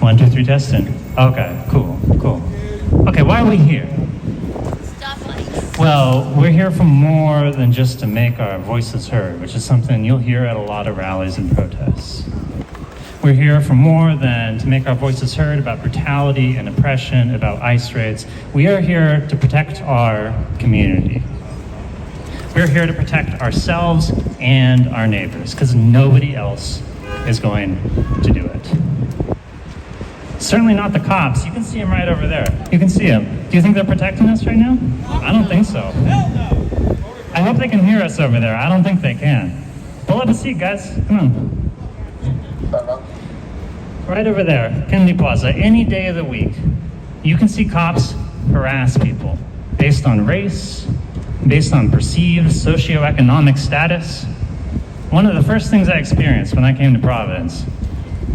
1, 2, 3, testing. Okay, cool. Okay, why are we here? Well, we're here for more than just to make our voices heard, which is something you'll hear at a lot of rallies and protests. We're here for more than to make our voices heard about brutality and oppression, about ICE raids. We are here to protect our community. We're here to protect ourselves and our neighbors, because nobody else is going to do it. Certainly not the cops. You can see them right over there. You can see them. Do you think they're protecting us right now? I don't think so. I hope they can hear us over there. I don't think they can. Pull up a seat, guys. Come on. Right over there, Kennedy Plaza, any day of the week, you can see cops harass people based on race, based on perceived socioeconomic status. One of the first things I experienced when I came to Providence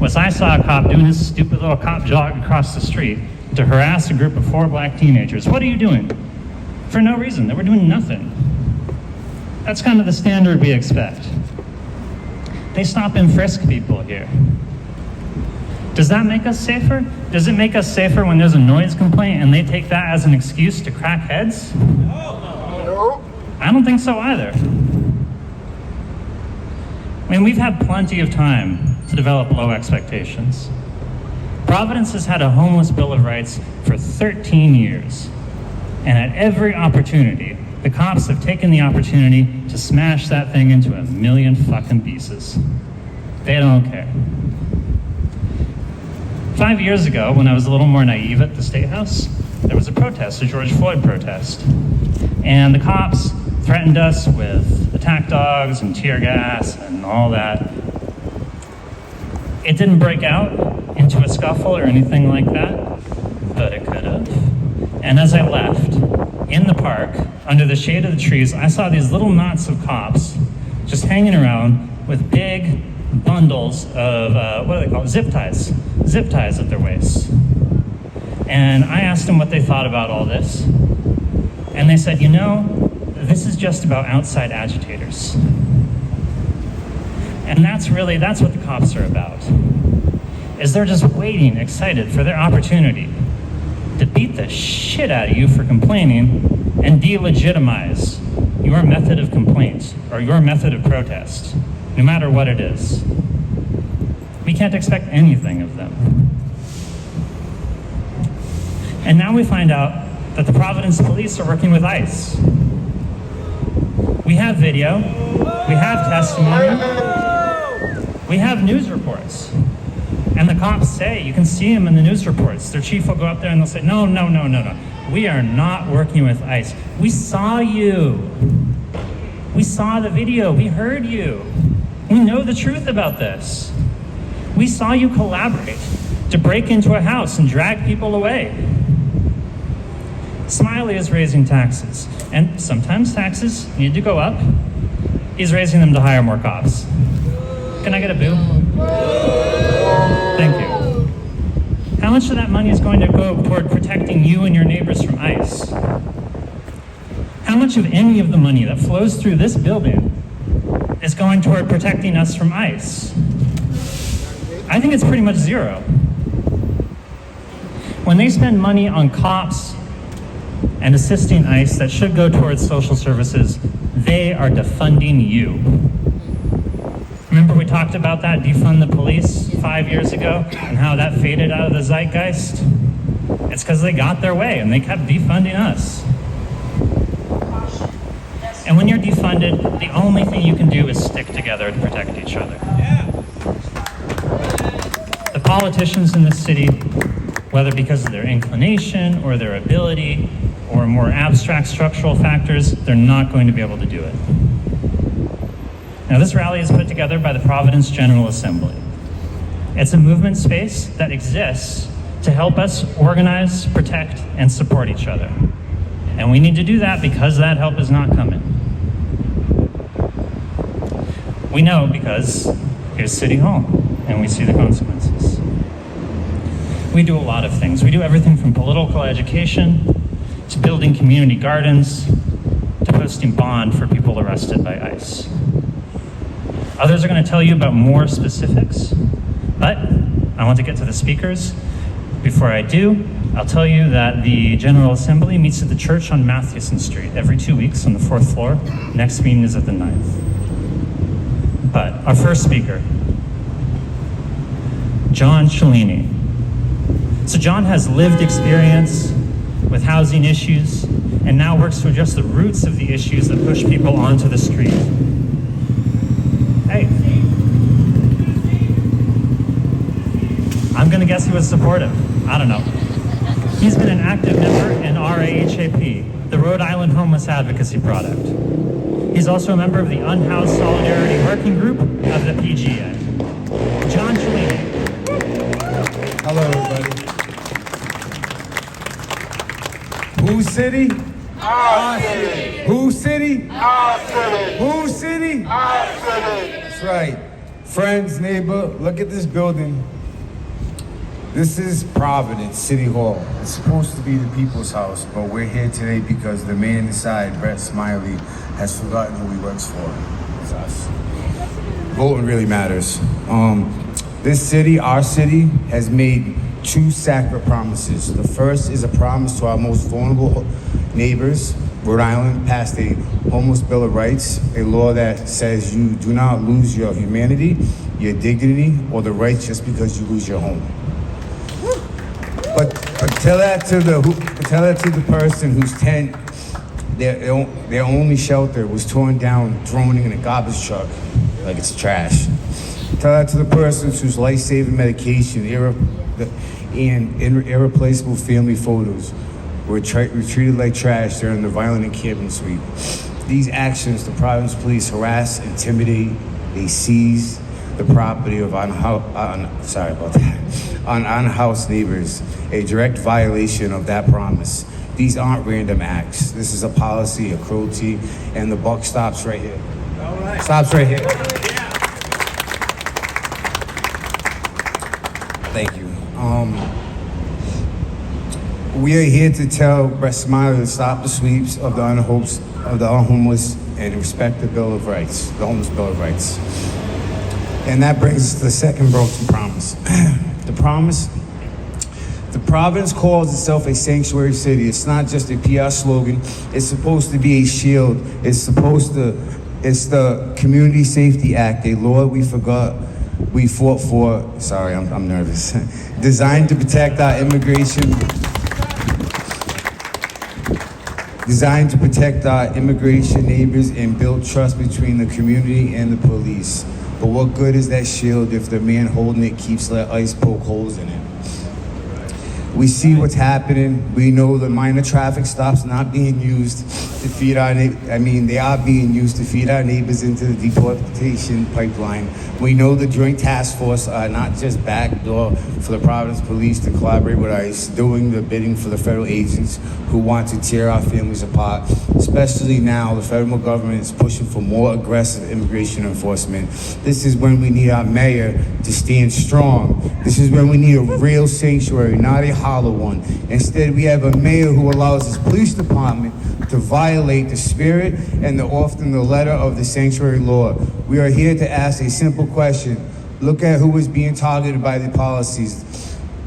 was I saw a cop doing his stupid little cop jog across the street to harass a group of 4 black teenagers. What are you doing? For no reason. They were doing nothing. That's kind of the standard we expect. They stop and frisk people here. Does that make us safer? Does it make us safer when there's a noise complaint and they take that as an excuse to crack heads? No. I don't think so either. I mean, we've had plenty of time to develop low expectations. Providence has had a homeless Bill of Rights for 13 years. And at every opportunity, the cops have taken the opportunity to smash that thing into a million fucking pieces. They don't care. 5 years ago, when I was a little more naive at the State House, there was a protest, a George Floyd protest. And the cops threatened us with attack dogs and tear gas and all that. It didn't break out into a scuffle or anything like that, but it could have. And as I left, in the park, under the shade of the trees, I saw these little knots of cops just hanging around with big bundles of, what are they called? Zip ties at their waists. And I asked them what they thought about all this. And they said, you know, this is just about outside agitators. And that's what the cops are about. Is they're just waiting, excited for their opportunity to beat the shit out of you for complaining and delegitimize your method of complaint or your method of protest, no matter what it is. We can't expect anything of them. And now we find out that the Providence police are working with ICE. We have video, we have testimony, we have news reports. And the cops say, you can see them in the news reports. Their chief will go up there and they'll say, no. We are not working with ICE. We saw you. We saw the video. We heard you. We know the truth about this. We saw you collaborate to break into a house and drag people away. Smiley is raising taxes. And sometimes taxes need to go up. He's raising them to hire more cops. Can I get a boo? Thank you. How much of that money is going to go toward protecting you and your neighbors from ICE? How much of any of the money that flows through this building is going toward protecting us from ICE? I think it's pretty much zero. When they spend money on cops and assisting ICE that should go towards social services, they are defunding you. Remember we talked about that, defund the police 5 years ago, and how that faded out of the zeitgeist? It's because they got their way and they kept defunding us. And when you're defunded, the only thing you can do is stick together to protect each other. The politicians in this city, whether because of their inclination or their ability or more abstract structural factors, they're not going to be able to do it. Now, this rally is put together by the Providence General Assembly. It's a movement space that exists to help us organize, protect, and support each other. And we need to do that because that help is not coming. We know because here's City Hall, and we see the consequences. We do a lot of things. We do everything from political education to building community gardens to posting bond for people arrested by ICE. Others are going to tell you about more specifics, but I want to get to the speakers. Before I do, I'll tell you that the General Assembly meets at the church on Mathewson Street every 2 weeks on the 4th floor. Next meeting is at the 9th. But our first speaker, John Cellini. So John has lived experience with housing issues and now works to address the roots of the issues that push people onto the street. Hey. I'm gonna guess he was supportive. I don't know. He's been an active member in RAHAP, the Rhode Island Homeless Advocacy Product. He's also a member of the Unhoused Solidarity Working Group of the PGA. John Cellini. Hello, everybody. Whose city? Our city. Whose city? Our city. Whose city? Our city. That's right. Friends, neighbor, look at this building. This is Providence City Hall. It's supposed to be the people's house, but we're here today because the man inside, Brett Smiley, has forgotten who he works for. It's us. Voting really matters. This city, our city, has made 2 sacred promises. The first is a promise to our most vulnerable neighbors. Rhode Island passed a Homeless Bill of Rights, a law that says you do not lose your humanity, your dignity, or the rights just because you lose your home. But tell that to the person whose tent, their only shelter was torn down, thrown in a garbage truck like it's trash. Tell that to the person whose life-saving medication and irreplaceable family photos were treated like trash during the violent encampment sweep. These actions, the Providence Police harass, intimidate, they seize the property of unhoused neighbors, a direct violation of that promise. These aren't random acts. This is a policy of cruelty, and the buck stops right here. All right. Stops right here. Thank you. We are here to tell Brett Smiley to stop the sweeps of the unhomeless and respect the Bill of Rights, the Homeless Bill of Rights. And that brings us to the second broken promise. The promise, the Providence calls itself a sanctuary city. It's not just a PR slogan. It's supposed to be a shield. It's the Community Safety Act, a law we fought for, sorry, I'm nervous, designed to protect our immigration neighbors and build trust between the community and the police. But what good is that shield if the man holding it keeps letting ICE poke holes in it? We see what's happening. We know the minor traffic stops not being used to feed our they are being used to feed our neighbors into the deportation pipeline. We know the Joint Task Force are not just backdoor for the Providence Police to collaborate with ICE, doing the bidding for the federal agents who want to tear our families apart. Especially now, the federal government is pushing for more aggressive immigration enforcement. This is when we need our mayor to stand strong. This is when we need a real sanctuary, not a hollow one. Instead, we have a mayor who allows his police department to violate the spirit and often the letter of the sanctuary law. We are here to ask a simple question. Look at who is being targeted by the policies.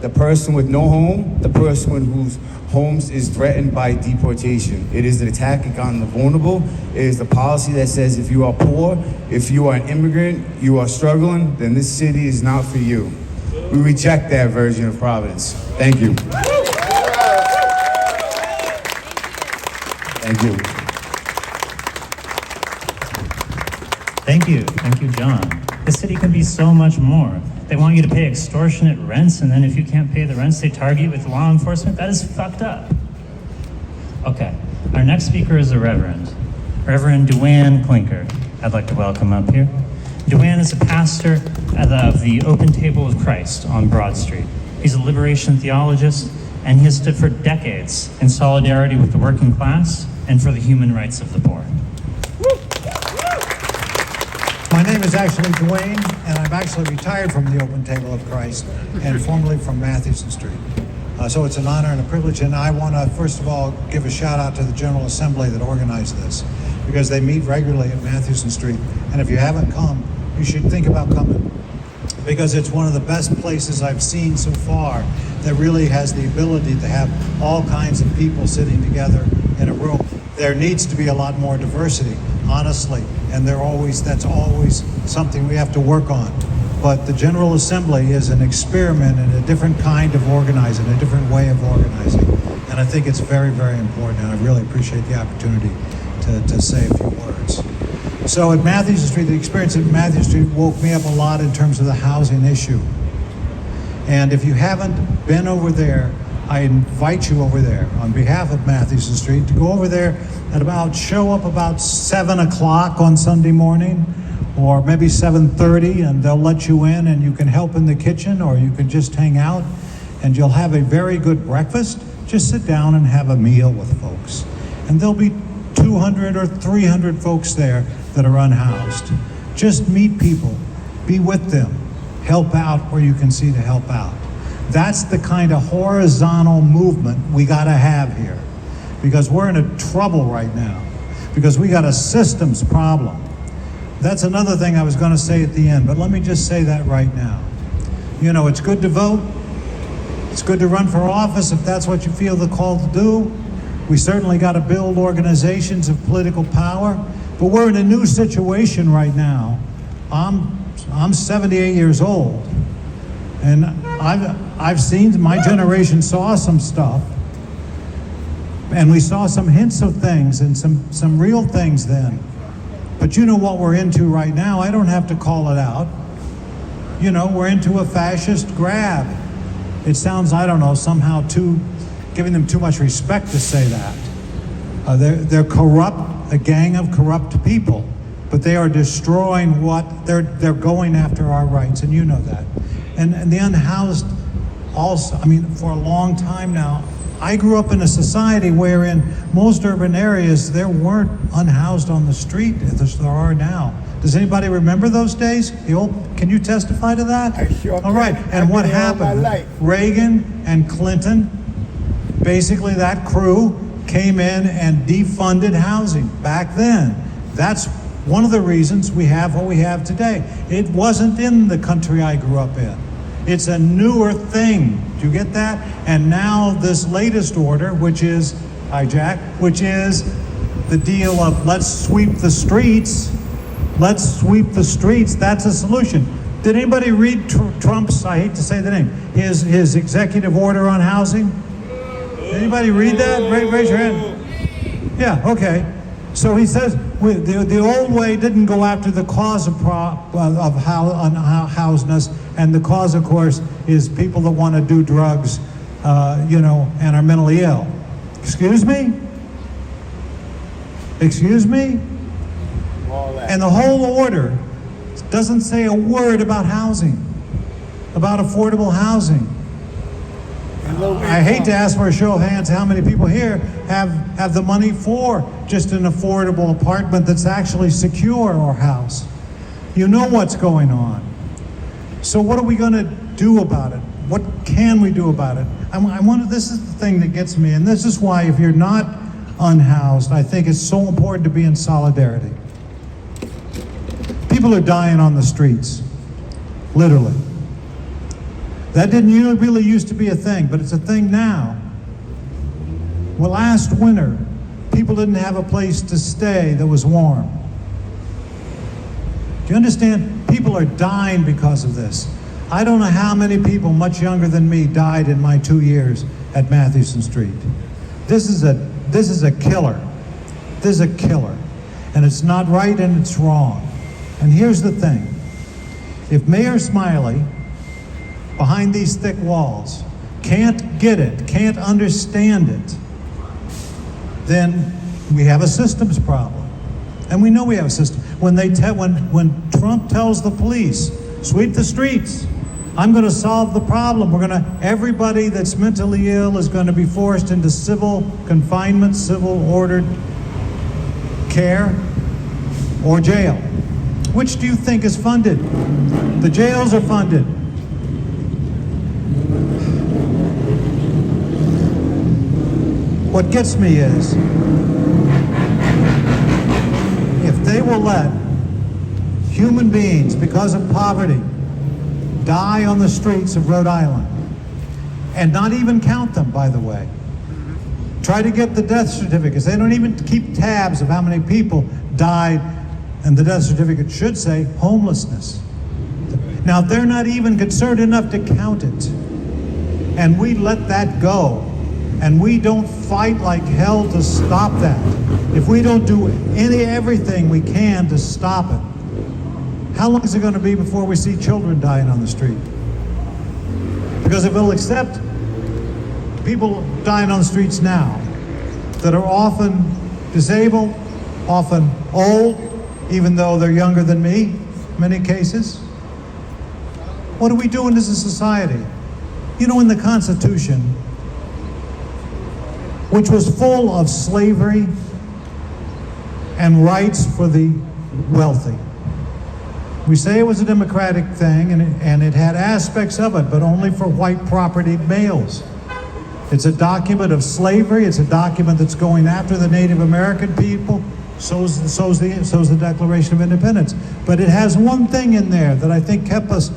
The person with no home, the person whose homes is threatened by deportation. It is the attack on the vulnerable. It is the policy that says if you are poor, if you are an immigrant, you are struggling, then this city is not for you. We reject that version of Providence. Thank you. Thank you. Thank you. Thank you, John. The city can be so much more. They want you to pay extortionate rents, and then if you can't pay the rents, they target you with law enforcement. That is fucked up. Okay, our next speaker is a Reverend Duane Klinker. I'd like to welcome up here. Duane is a pastor of the Open Table of Christ on Broad Street. He's a liberation theologist, and he has stood for decades in solidarity with the working class and for the human rights of the poor. My name is actually Duane, and I'm actually retired from the Open Table of Christ and formerly from Mathewson Street. So it's an honor and a privilege, and I want to first of all give a shout out to the General Assembly that organized this, because they meet regularly at Mathewson Street, and if you haven't come, you should think about coming. because it's one of the best places I've seen so far that really has the ability to have all kinds of people sitting together in a room. There needs to be a lot more diversity, honestly, and that's always something we have to work on. But the General Assembly is an experiment in a different kind of organizing, a different way of organizing. And I think it's very, very important, and I really appreciate the opportunity to say a few words. So at Matthews Street, the experience at Matthews Street woke me up a lot in terms of the housing issue. And if you haven't been over there, I invite you over there on behalf of Matthews Street to go over there at show up about 7 o'clock on Sunday morning, or maybe 7:30, and they'll let you in and you can help in the kitchen, or you can just hang out and you'll have a very good breakfast. Just sit down and have a meal with folks. And there'll be 200 or 300 folks there that are unhoused. Just meet people, be with them, help out where you can see to help out. That's the kind of horizontal movement we gotta have here, because we're in a trouble right now, because we got a systems problem. That's another thing I was gonna say at the end, but let me just say that right now. You know, it's good to vote. It's good to run for office if that's what you feel the call to do. We certainly got to build organizations of political power, but we're in a new situation right now. I'm 78 years old, and I've seen, my generation saw some stuff, and we saw some hints of things and some real things then. But you know what we're into right now. I don't have to call it out. You know, we're into a fascist grab. It sounds, I don't know, somehow giving them too much respect to say that. They're corrupt, a gang of corrupt people, but they are destroying they're going after our rights, and you know that. And the unhoused also, I mean, for a long time now, I grew up in a society where in most urban areas there weren't unhoused on the street as there are now. Does anybody remember those days? Can you testify to that? I sure All right, can. and I've what been here all my happened? life. Reagan and Clinton, basically that crew came in and defunded housing back then. That's one of the reasons we have what we have today. It wasn't in the country I grew up in. It's a newer thing. Do you get that? And now this latest order, which is the deal of let's sweep the streets. Let's sweep the streets. That's a solution. Did anybody read Trump's, I hate to say the name, his executive order on housing? Did anybody read that? Raise your hand. Yeah, okay. So he says the old way didn't go after the cause of unhousedness, and the cause, of course, is people that want to do drugs, and are mentally ill. Excuse me? Excuse me? And the whole order doesn't say a word about housing, about affordable housing. I hate to ask for a show of hands how many people here have the money for just an affordable apartment that's actually secure or house. You know what's going on. So what are we going to do about it? What can we do about it? This is the thing that gets me, and this is why if you're not unhoused, I think it's so important to be in solidarity. People are dying on the streets, literally. That didn't really used to be a thing, but it's a thing now. Well, last winter, people didn't have a place to stay that was warm. Do you understand? People are dying because of this. I don't know how many people much younger than me died in my 2 years at Mathewson Street. This is a killer. This is a killer. And it's not right and it's wrong. And here's the thing. If Mayor Smiley, behind these thick walls, can't get it, can't understand it, then we have a systems problem. And we know we have a system. When Trump tells the police, sweep the streets, I'm going to solve the problem. Everybody that's mentally ill is going to be forced into civil confinement, civil ordered care, or jail. Which do you think is funded? The jails are funded. What gets me is, if they will let human beings, because of poverty, die on the streets of Rhode Island. And not even count them, by the way. Try to get the death certificates. They don't even keep tabs of how many people died, and the death certificate should say homelessness. Now, they're not even concerned enough to count it. And we let that go. And we don't fight like hell to stop that. If we don't do everything we can to stop it, how long is it going to be before we see children dying on the street? Because if we'll accept people dying on the streets now that are often disabled, often old, even though they're younger than me, in many cases, what are we doing as a society? You know, in the Constitution, which was full of slavery and rights for the wealthy. We say it was a democratic thing, and it had aspects of it, but only for white propertied males. It's a document of slavery. It's a document that's going after the Native American people. So's the Declaration of Independence. But it has one thing in there that I think kept us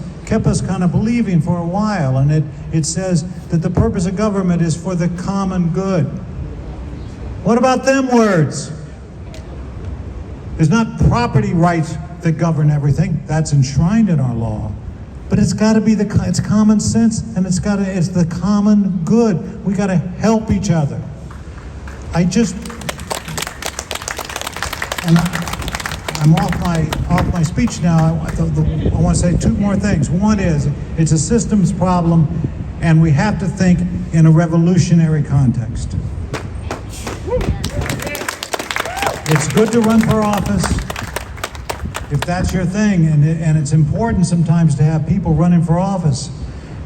kind of believing for a while, and it says that the purpose of government is for the common good. What about them words? There's not property rights that govern everything. That's enshrined in our law. But it's got to be it's common sense, and it's the common good. We got to help each other. I'm off my speech now. I want to say two more things. One is, it's a systems problem, and we have to think in a revolutionary context. It's good to run for office if that's your thing, and it's important sometimes to have people running for office.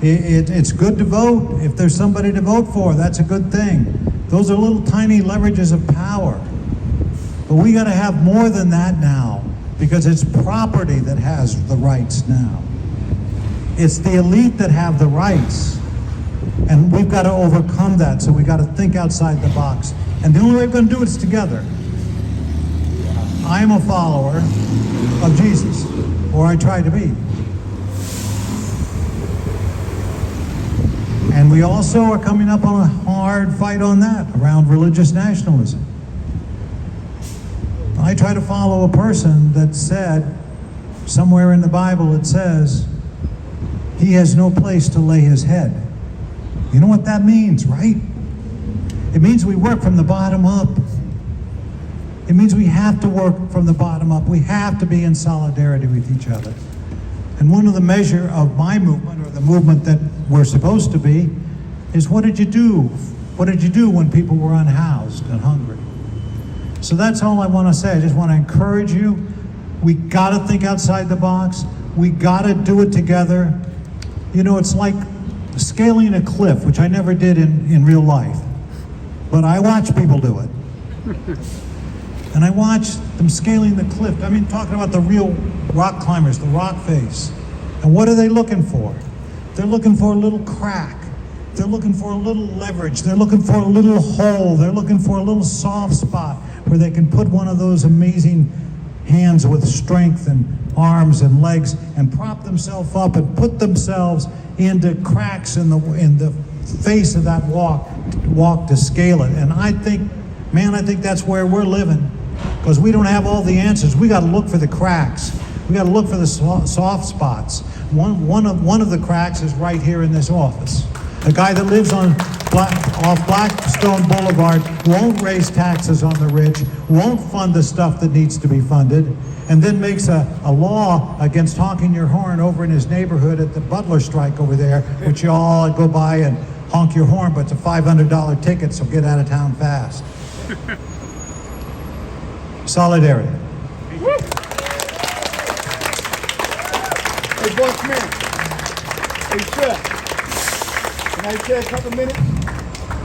It's good to vote. If there's somebody to vote for, that's a good thing. Those are little tiny leverages of power. But we got to have more than that now, because it's property that has the rights now. It's the elite that have the rights. And we've got to overcome that, so we got to think outside the box. And the only way we're going to do it is together. I am a follower of Jesus, or I try to be. And we also are coming up on a hard fight on that, around religious nationalism. I try to follow a person that said, somewhere in the Bible it says, he has no place to lay his head. You know what that means, right? It means we work from the bottom up. It means we have to work from the bottom up. We have to be in solidarity with each other. And one of the measure of my movement, or the movement that we're supposed to be, is what did you do? What did you do when people were unhoused and hungry? So that's all I want to say. I just want to encourage you. We got to think outside the box. We got to do it together. You know, it's like scaling a cliff, which I never did in real life. But I watch people do it. And I watch them scaling the cliff. I mean, talking about the real rock climbers, the rock face. And what are they looking for? They're looking for a little crack. They're looking for a little leverage. They're looking for a little hole. They're looking for a little soft spot where they can put one of those amazing hands with strength and arms and legs and prop themselves up and put themselves into cracks in the face of that walk to scale it. And I think that's where we're living, because we don't have all the answers. We got to look for the cracks. We got to look for the soft spots. One of the cracks is right here in this office. A guy that lives off Blackstone Boulevard won't raise taxes on the rich, won't fund the stuff that needs to be funded, and then makes a law against honking your horn over in his neighborhood at the Butler strike over there, which you all go by and honk your horn, but it's a $500 ticket, so get out of town fast. Solidarity. Hey, boss man. Hey, sir. Can I say a couple minutes?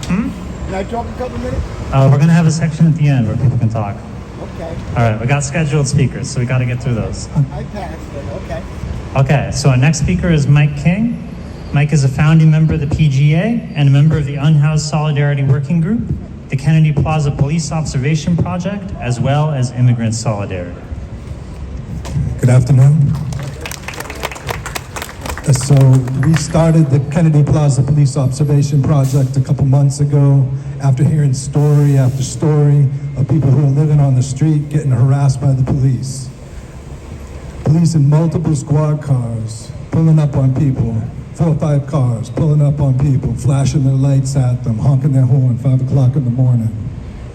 Can I talk a couple minutes? We're going to have a section at the end where people can talk. Okay. All right, we got scheduled speakers, so we got to get through those. I passed, but okay. Okay, so our next speaker is Mike King. Mike is a founding member of the PGA and a member of the Unhoused Solidarity Working Group, the Kennedy Plaza Police Observation Project, as well as Immigrant Solidarity. Good afternoon. So we started the Kennedy Plaza Police Observation Project a couple months ago after hearing story after story of people who are living on the street getting harassed by the police. Police in multiple squad cars pulling up on people, 4 or 5 cars pulling up on people, flashing their lights at them, honking their horn 5 o'clock in the morning,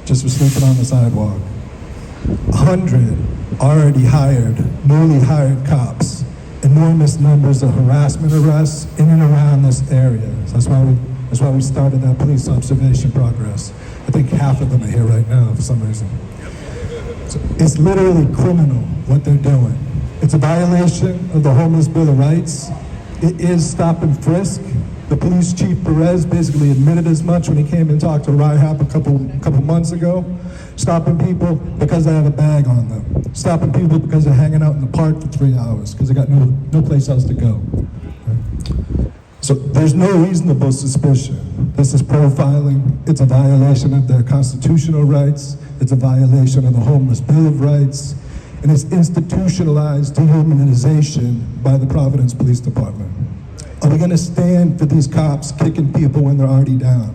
just for sleeping on the sidewalk. 100 already hired, newly hired cops. Enormous numbers of harassment arrests in and around this area. That's why we started that police observation progress. I think half of them are here right now for some reason. So it's literally criminal what they're doing. It's a violation of the Homeless Bill of Rights. It is stop and frisk. The police chief Perez basically admitted as much when he came and talked to RIHAP a couple months ago. Stopping people because they have a bag on them. Stopping people because they're hanging out in the park for 3 hours because they got no place else to go. So there's no reasonable suspicion. This is profiling. It's a violation of their constitutional rights. It's a violation of the Homeless Bill of Rights. And it's institutionalized dehumanization by the Providence Police Department. Are we gonna stand for these cops kicking people when they're already down?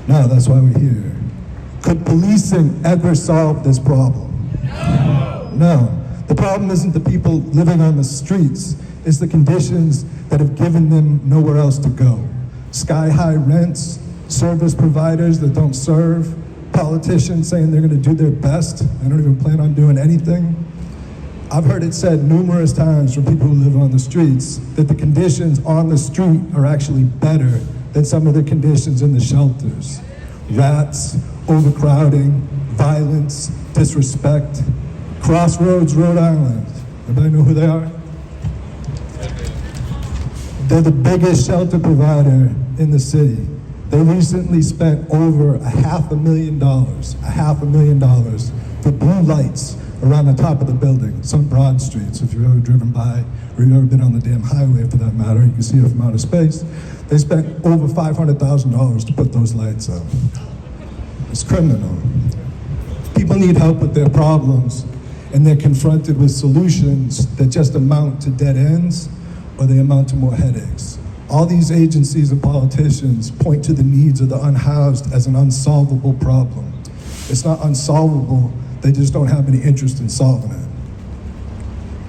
No, that's why we're here. Could policing ever solve this problem? No. The problem isn't the people living on the streets. It's the conditions that have given them nowhere else to go. Sky-high rents, service providers that don't serve, politicians saying they're gonna do their best. They don't even plan on doing anything. I've heard it said numerous times from people who live on the streets that the conditions on the street are actually better than some of the conditions in the shelters. Rats, overcrowding, violence, disrespect. Crossroads, Rhode Island. Everybody know who they are? They're the biggest shelter provider in the city. They recently spent over $500,000 for blue lights around the top of the building, some broad streets. If you've ever driven by, or you've ever been on the damn highway for that matter, you can see it from outer space. They spent over $500,000 to put those lights up. It's criminal. People need help with their problems, and they're confronted with solutions that just amount to dead ends, or they amount to more headaches. All these agencies and politicians point to the needs of the unhoused as an unsolvable problem. It's not unsolvable, they just don't have any interest in solving it.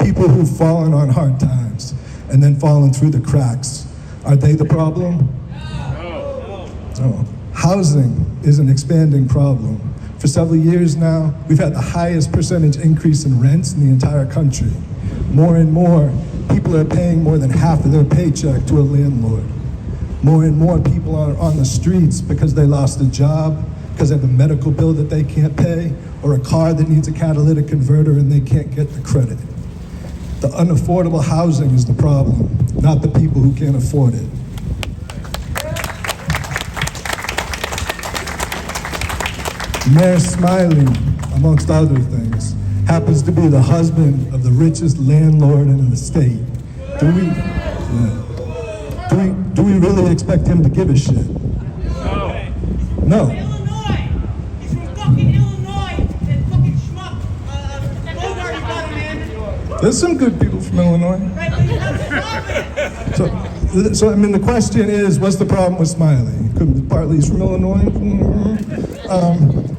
People who've fallen on hard times and then fallen through the cracks, are they the problem? No. Housing is an expanding problem. For several years now, we've had the highest percentage increase in rents in the entire country. More and more, people are paying more than half of their paycheck to a landlord. More and more people are on the streets because they lost a job, because they have a medical bill that they can't pay, or a car that needs a catalytic converter and they can't get the credit. The unaffordable housing is the problem, not the people who can't afford it. Mayor Smiley, amongst other things, happens to be the husband of the richest landlord in the state. Do we really expect him to give a shit? No. Illinois! He's from fucking Illinois! That fucking schmuck! Don't worry about it, man! There's some good people from Illinois. Right, but you have to stop it! So I mean, the question is, what's the problem with Smiley? Partly he's from Illinois.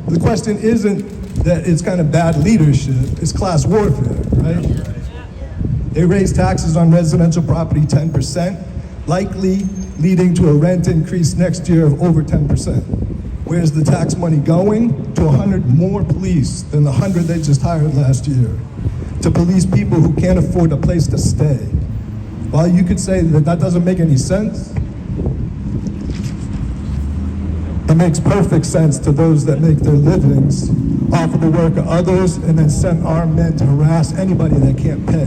The question isn't that it's kind of bad leadership, it's class warfare, right? They raised taxes on residential property 10%, likely leading to a rent increase next year of over 10%. Where's the tax money going? To 100 more police than the 100 they just hired last year. To police people who can't afford a place to stay. While you could say that that doesn't make any sense, it makes perfect sense to those that make their livings off of the work of others and then send armed men to harass anybody that can't pay.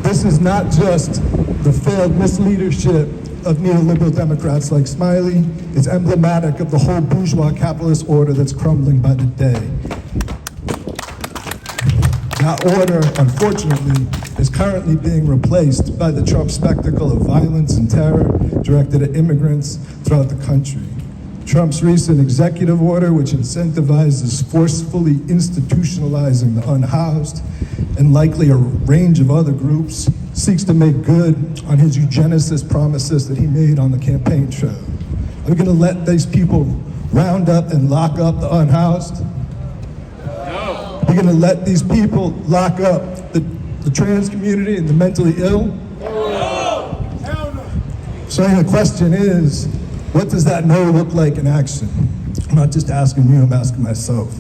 This is not just the failed misleadership of neoliberal Democrats like Smiley. It's emblematic of the whole bourgeois capitalist order that's crumbling by the day. That order, unfortunately, is currently being replaced by the Trump spectacle of violence and terror directed at immigrants throughout the country. Trump's recent executive order, which incentivizes forcefully institutionalizing the unhoused, and likely a range of other groups, seeks to make good on his eugenicist promises that he made on the campaign trail. Are we going to let these people round up and lock up the unhoused? No. Are we going to let these people lock up the trans community and the mentally ill? No. Hell no. So the question is, what does that no look like in action? I'm not just asking you, I'm asking myself.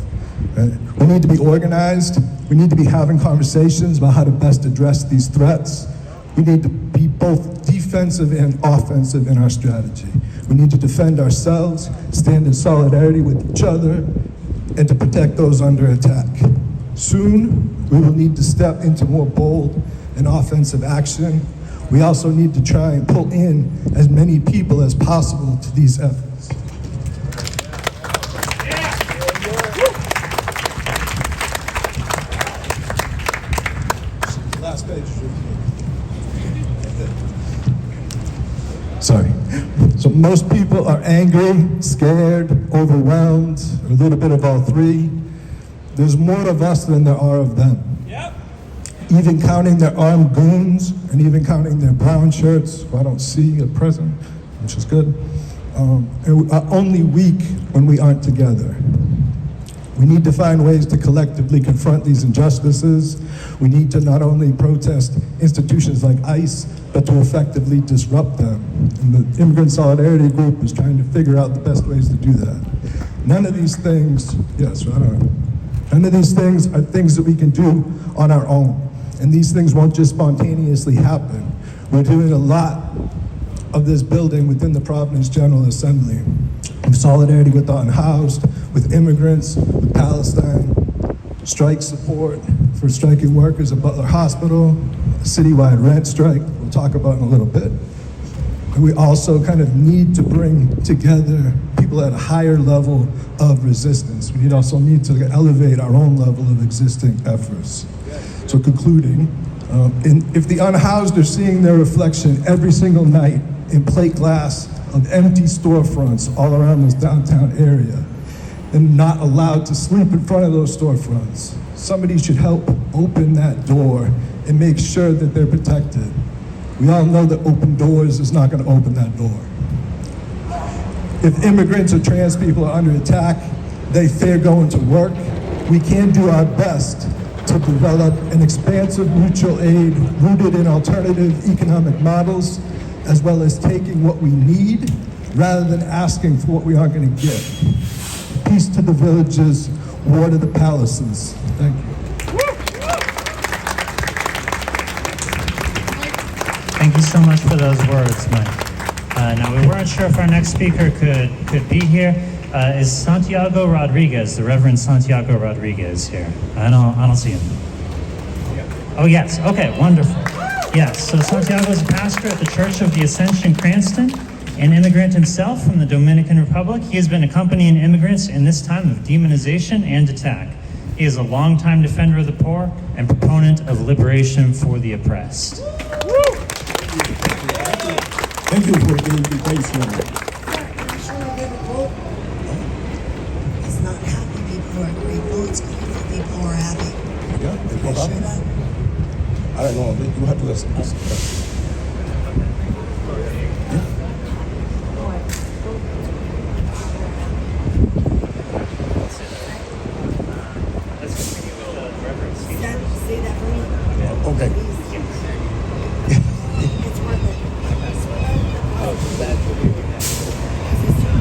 Right? We need to be organized. We need to be having conversations about how to best address these threats. We need to be both defensive and offensive in our strategy. We need to defend ourselves, stand in solidarity with each other, and to protect those under attack. Soon, we will need to step into more bold and offensive action. We also need to try and pull in as many people as possible to these efforts. Last page. Sorry. So most people are angry, scared, overwhelmed, or a little bit of all three. There's more of us than there are of them. Even counting their armed goons and even counting their brown shirts, who I don't see at present, which is good, and we are only weak when we aren't together. We need to find ways to collectively confront these injustices. We need to not only protest institutions like ICE, but to effectively disrupt them. And the Immigrant Solidarity Group is trying to figure out the best ways to do that. None of these things, yes, right on. None of these things are things that we can do on our own. And these things won't just spontaneously happen. We're doing a lot of this building within the Providence General Assembly, in solidarity with the unhoused, with immigrants, with Palestine, strike support for striking workers at Butler Hospital, a citywide rent strike we'll talk about in a little bit. And we also kind of need to bring together people at a higher level of resistance. We also need to elevate our own level of existing efforts. So concluding, if the unhoused are seeing their reflection every single night in plate glass of empty storefronts all around this downtown area and not allowed to sleep in front of those storefronts, somebody should help open that door and make sure that they're protected. We all know that open doors is not going to open that door. If immigrants or trans people are under attack, they fear going to work. We can do our best to develop an expansive mutual aid rooted in alternative economic models, as well as taking what we need rather than asking for what we aren't going to get. Peace to the villages, war to the palaces. Thank you. Thank you so much for those words, Mike. Now, we weren't sure if our next speaker could be here. Is Santiago Rodriguez, the Reverend Santiago Rodriguez here? I don't see him. Oh, yes. Okay, wonderful. Yes, so Santiago is a pastor at the Church of the Ascension Cranston, an immigrant himself from the Dominican Republic. He has been accompanying immigrants in this time of demonization and attack. He is a longtime defender of the poor and proponent of liberation for the oppressed. Thank you for the invitation. It's not happy people who are grateful, it's grateful people who are happy. Yeah, Are you sure that? I don't know. You have to ask. Say that for me. Okay. It's worth it.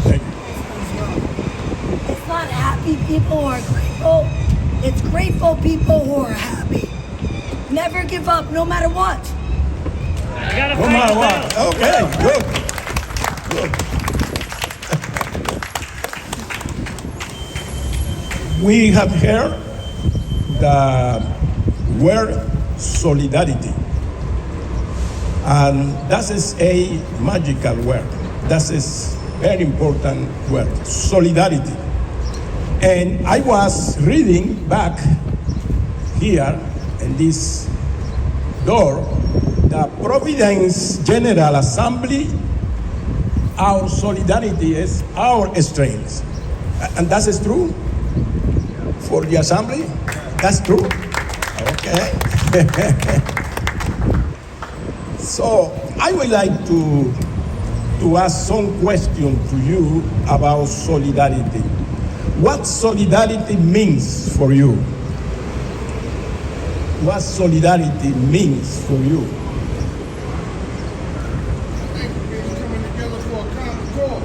Thank you. It's not happy people who are grateful. It's grateful people who are happy. Never give up, no matter what. You gotta No fight matter the what. battle. Okay, good. Good. We have heard the word solidarity. And that is a magical word. That is very important word, solidarity. And I was reading back here in this door, the Providence General Assembly our solidarity is our strength. And that is true for the assembly? That's true? Okay. So I would like to ask some question to you about solidarity. What solidarity means for you? What solidarity means for you? Coming together for a common cause.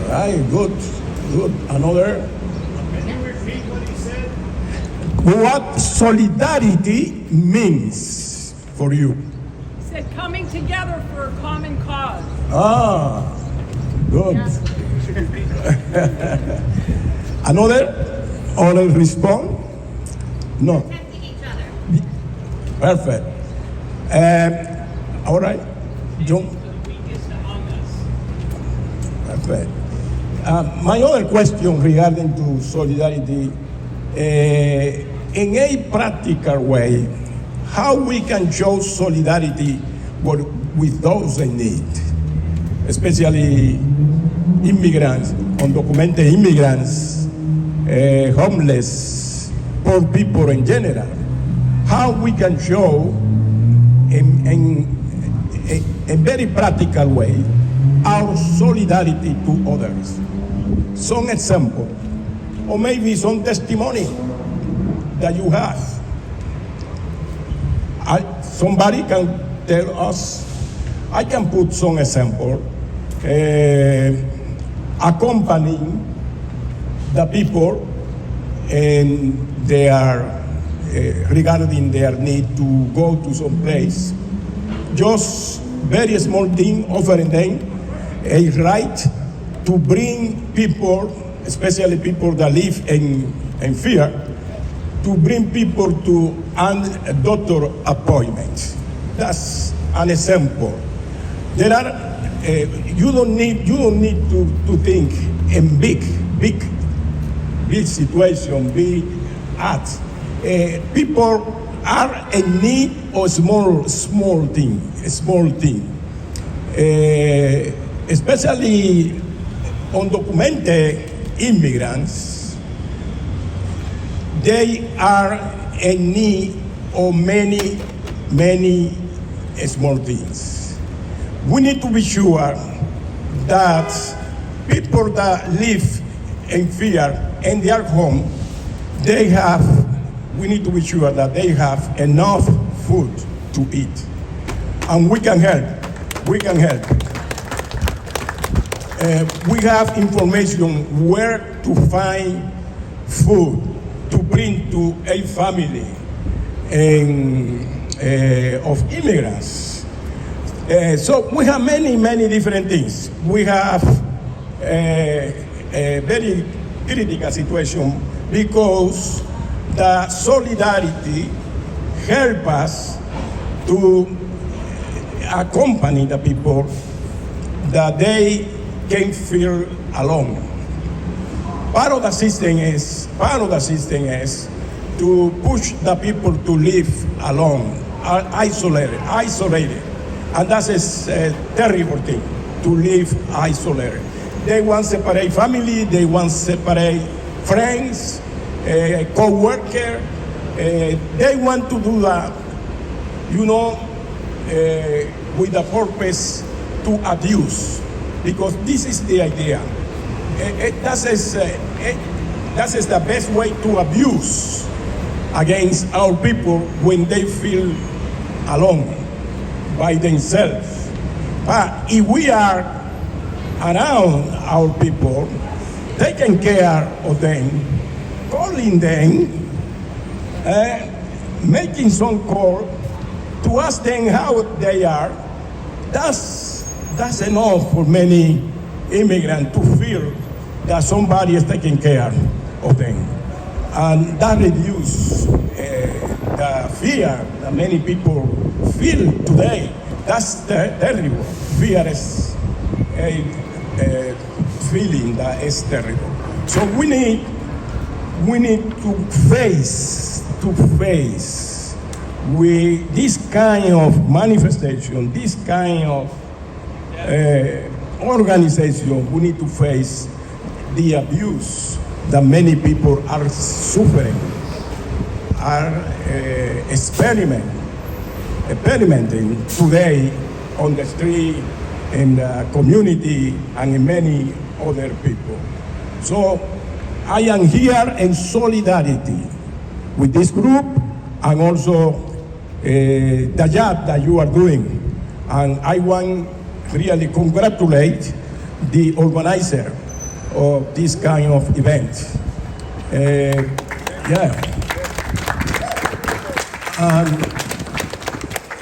All right, good. Another? Can you repeat what he said? What solidarity means for you? Said coming together for a common cause. Ah, good. Other respond? No. Protecting each other. Perfect. All right, John. Perfect. My other question regarding to solidarity, in a practical way, how we can show solidarity with those in need, especially immigrants, undocumented immigrants, homeless, poor people in general. How we can show in a very practical way our solidarity to others. Some example, or maybe some testimony that you have. Somebody can tell us. I can put some example, accompanying the people and regarding their need to go to some place. Just very small thing, offering them a right to bring people, especially people that live in fear, to bring people to a doctor appointment. That's an example. There are you don't need to think in big situation, big act. People are in need of small thing, especially undocumented immigrants. They are in need of many small things. We need to be sure that people that live in fear and they are home, we need to be sure that they have enough food to eat. And we can help. We have information where to find food to bring to a family of immigrants. So we have many different things. We have a very critical situation because the solidarity help us to accompany the people that they can feel alone. Part of the system is to push the people to live alone, isolated. And that is a terrible thing, to live isolated. They want separate family, they want separate friends, co-worker. They want to do that, with the purpose to abuse, because this is the idea. That is the best way to abuse against our people when they feel alone by themselves. But if we are around our people, taking care of them, calling them, making some call to ask them how they are, that's enough for many immigrants to feel that somebody is taking care of them. And that reduces the fear that many people feel today. That's terrible. Fear is a feeling that is terrible. So we need to face with this kind of manifestation, this kind of organization, we need to face the abuse that many people are suffering, are experimenting today on the street, in the community, and in many other people. So I am here in solidarity with this group and also the job that you are doing. And I want really congratulate the organizer of this kind of event.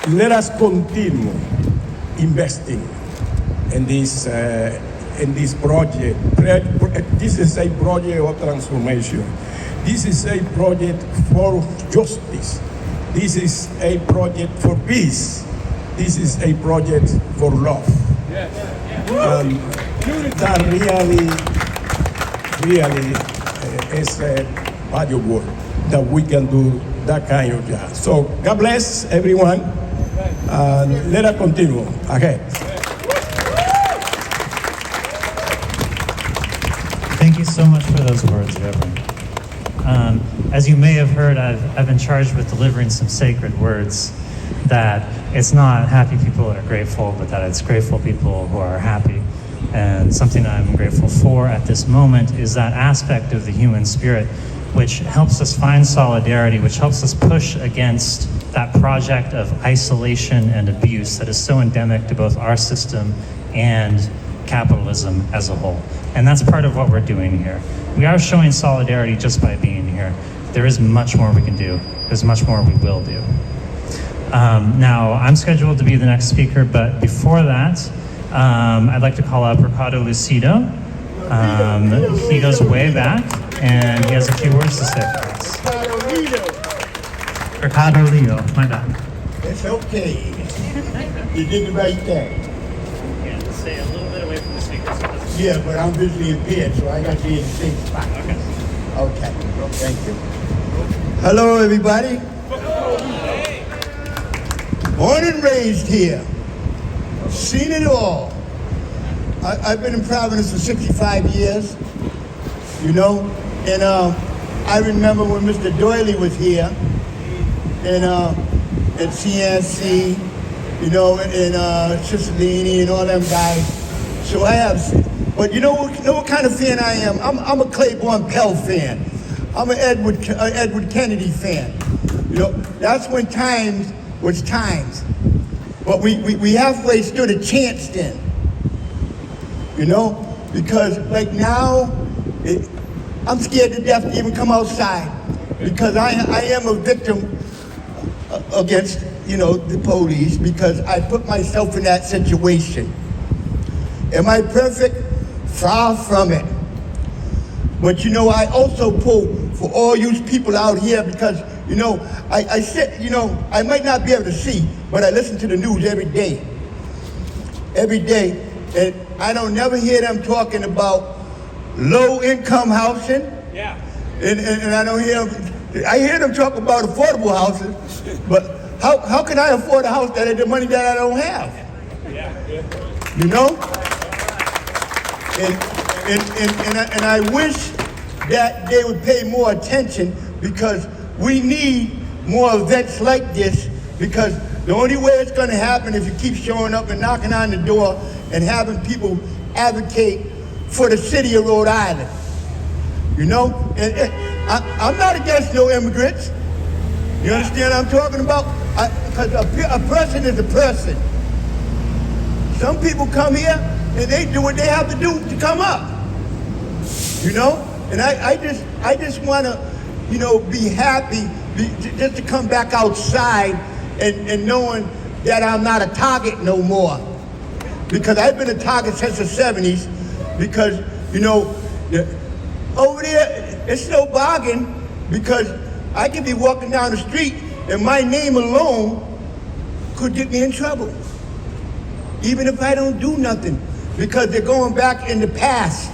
Let us continue investing in this project. This is a project of transformation. This is a project for justice. This is a project for peace. This is a project for love. That really is valuable that we can do that kind of job. So God bless everyone. Let us continue ahead. Thank you so much for those words, Reverend. As you may have heard, I've been charged with delivering some sacred words, that it's not happy people that are grateful, but that it's grateful people who are happy. And something I'm grateful for at this moment is that aspect of the human spirit which helps us find solidarity, which helps us push against that project of isolation and abuse that is so endemic to both our system and capitalism as a whole. And that's part of what we're doing here. We are showing solidarity just by being here. There is much more we can do. There's much more we will do. Now, I'm scheduled to be the next speaker, but before that, I'd like to call up Ricardo Lucido. He goes way back, and he has a few words to say for us. Ricardo Leo, my bad. It's okay. You did the right thing. Yeah, just stay a little bit away from the speaker. So Yeah, but I'm visually impaired, so I got to be in the same spot. okay. Okay, thank you. Hello, everybody. Born and raised here. Seen it all. I've been in Providence for 65 years, you know, and I remember when Mr. Doyley was here, and at CNC, you know, and Cicilline and all them guys. So I have, but you know what kind of fan I am? I'm a Claiborne Pell fan. I'm an Edward Kennedy fan. You know, that's when times was times. But we halfway stood a chance then. You know, because like now, I'm scared to death to even come outside because I am a victim against, you know, the police because I put myself in that situation. Am I perfect? Far from it. But you know, I also pull for all you people out here because, you know, I sit, you know, I might not be able to see, but I listen to the news every day. Every day. And I don't never hear them talking about low-income housing. Yeah. And I don't hear them, I hear them talk about affordable housing, but how can I afford a house that has the money that I don't have? Yeah. You know? And I wish that they would pay more attention because we need more events like this because the only way it's going to happen if you keep showing up and knocking on the door and having people advocate for the city of Rhode Island. You know? And I'm not against no immigrants. You understand what I'm talking about? Because a person is a person. Some people come here and they do what they have to do to come up. You know? And I just want to, you know, be happy just to come back outside and knowing that I'm not a target no more. Because I've been a target since the 70s because, you know, over there, it's no bargain because I could be walking down the street and my name alone could get me in trouble. Even if I don't do nothing because they're going back in the past.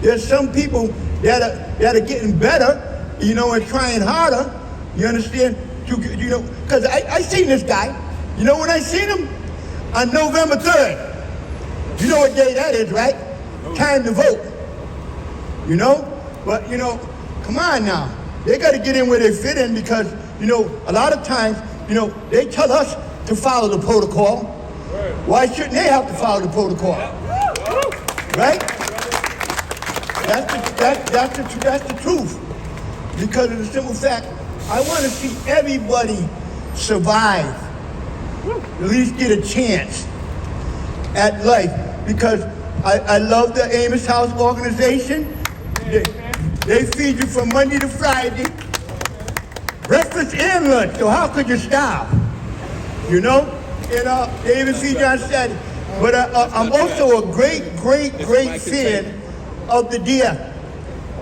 There's some people that are getting better, you know, and trying harder, you understand? You know, because I seen this guy, you know when I seen him? On November 3rd. You know what day that is, right? Time to vote. You know? But, you know, come on now. They got to get in where they fit in because, you know, a lot of times, you know, they tell us to follow the protocol. Why shouldn't they have to follow the protocol? Right? That's the truth. Because of the simple fact, I want to see everybody survive. At least get a chance at life. Because I love the Amos House organization. They feed you from Monday to Friday, breakfast and lunch, so how could you stop? You know? And they even feed you on Saturday. But I'm also a great fan of the DF.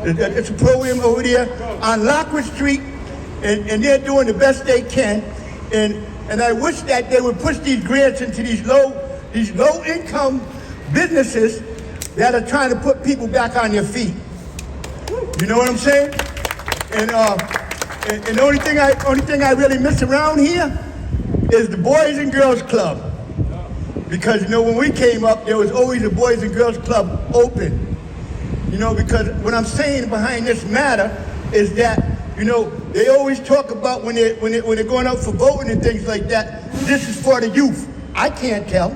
It's a program over there on Lockwood Street, and they're doing the best they can. And I wish that they would push these grants into these low-income businesses that are trying to put people back on their feet. You know what I'm saying? And the only thing I really miss around here is the Boys and Girls Club. Because, you know, when we came up, there was always a Boys and Girls Club open. You know, because what I'm saying behind this matter is that, you know, they always talk about when they're going out for voting and things like that, this is for the youth. I can't tell.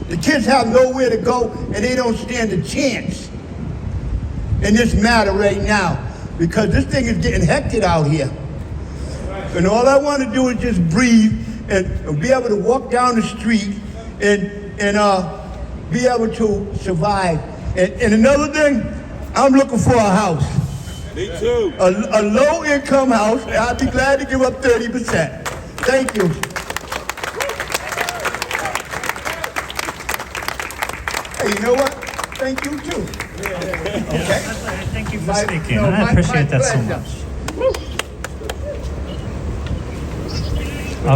The kids have nowhere to go and they don't stand a chance in this matter right now because this thing is getting hectic out here. And all I want to do is just breathe and be able to walk down the street and be able to survive. And another thing, I'm looking for a house. Me too. A low-income house. I'd be glad to give up 30%. Thank you. Hey, you know what? Thank you too. Okay. Thank you for speaking. I appreciate that so much.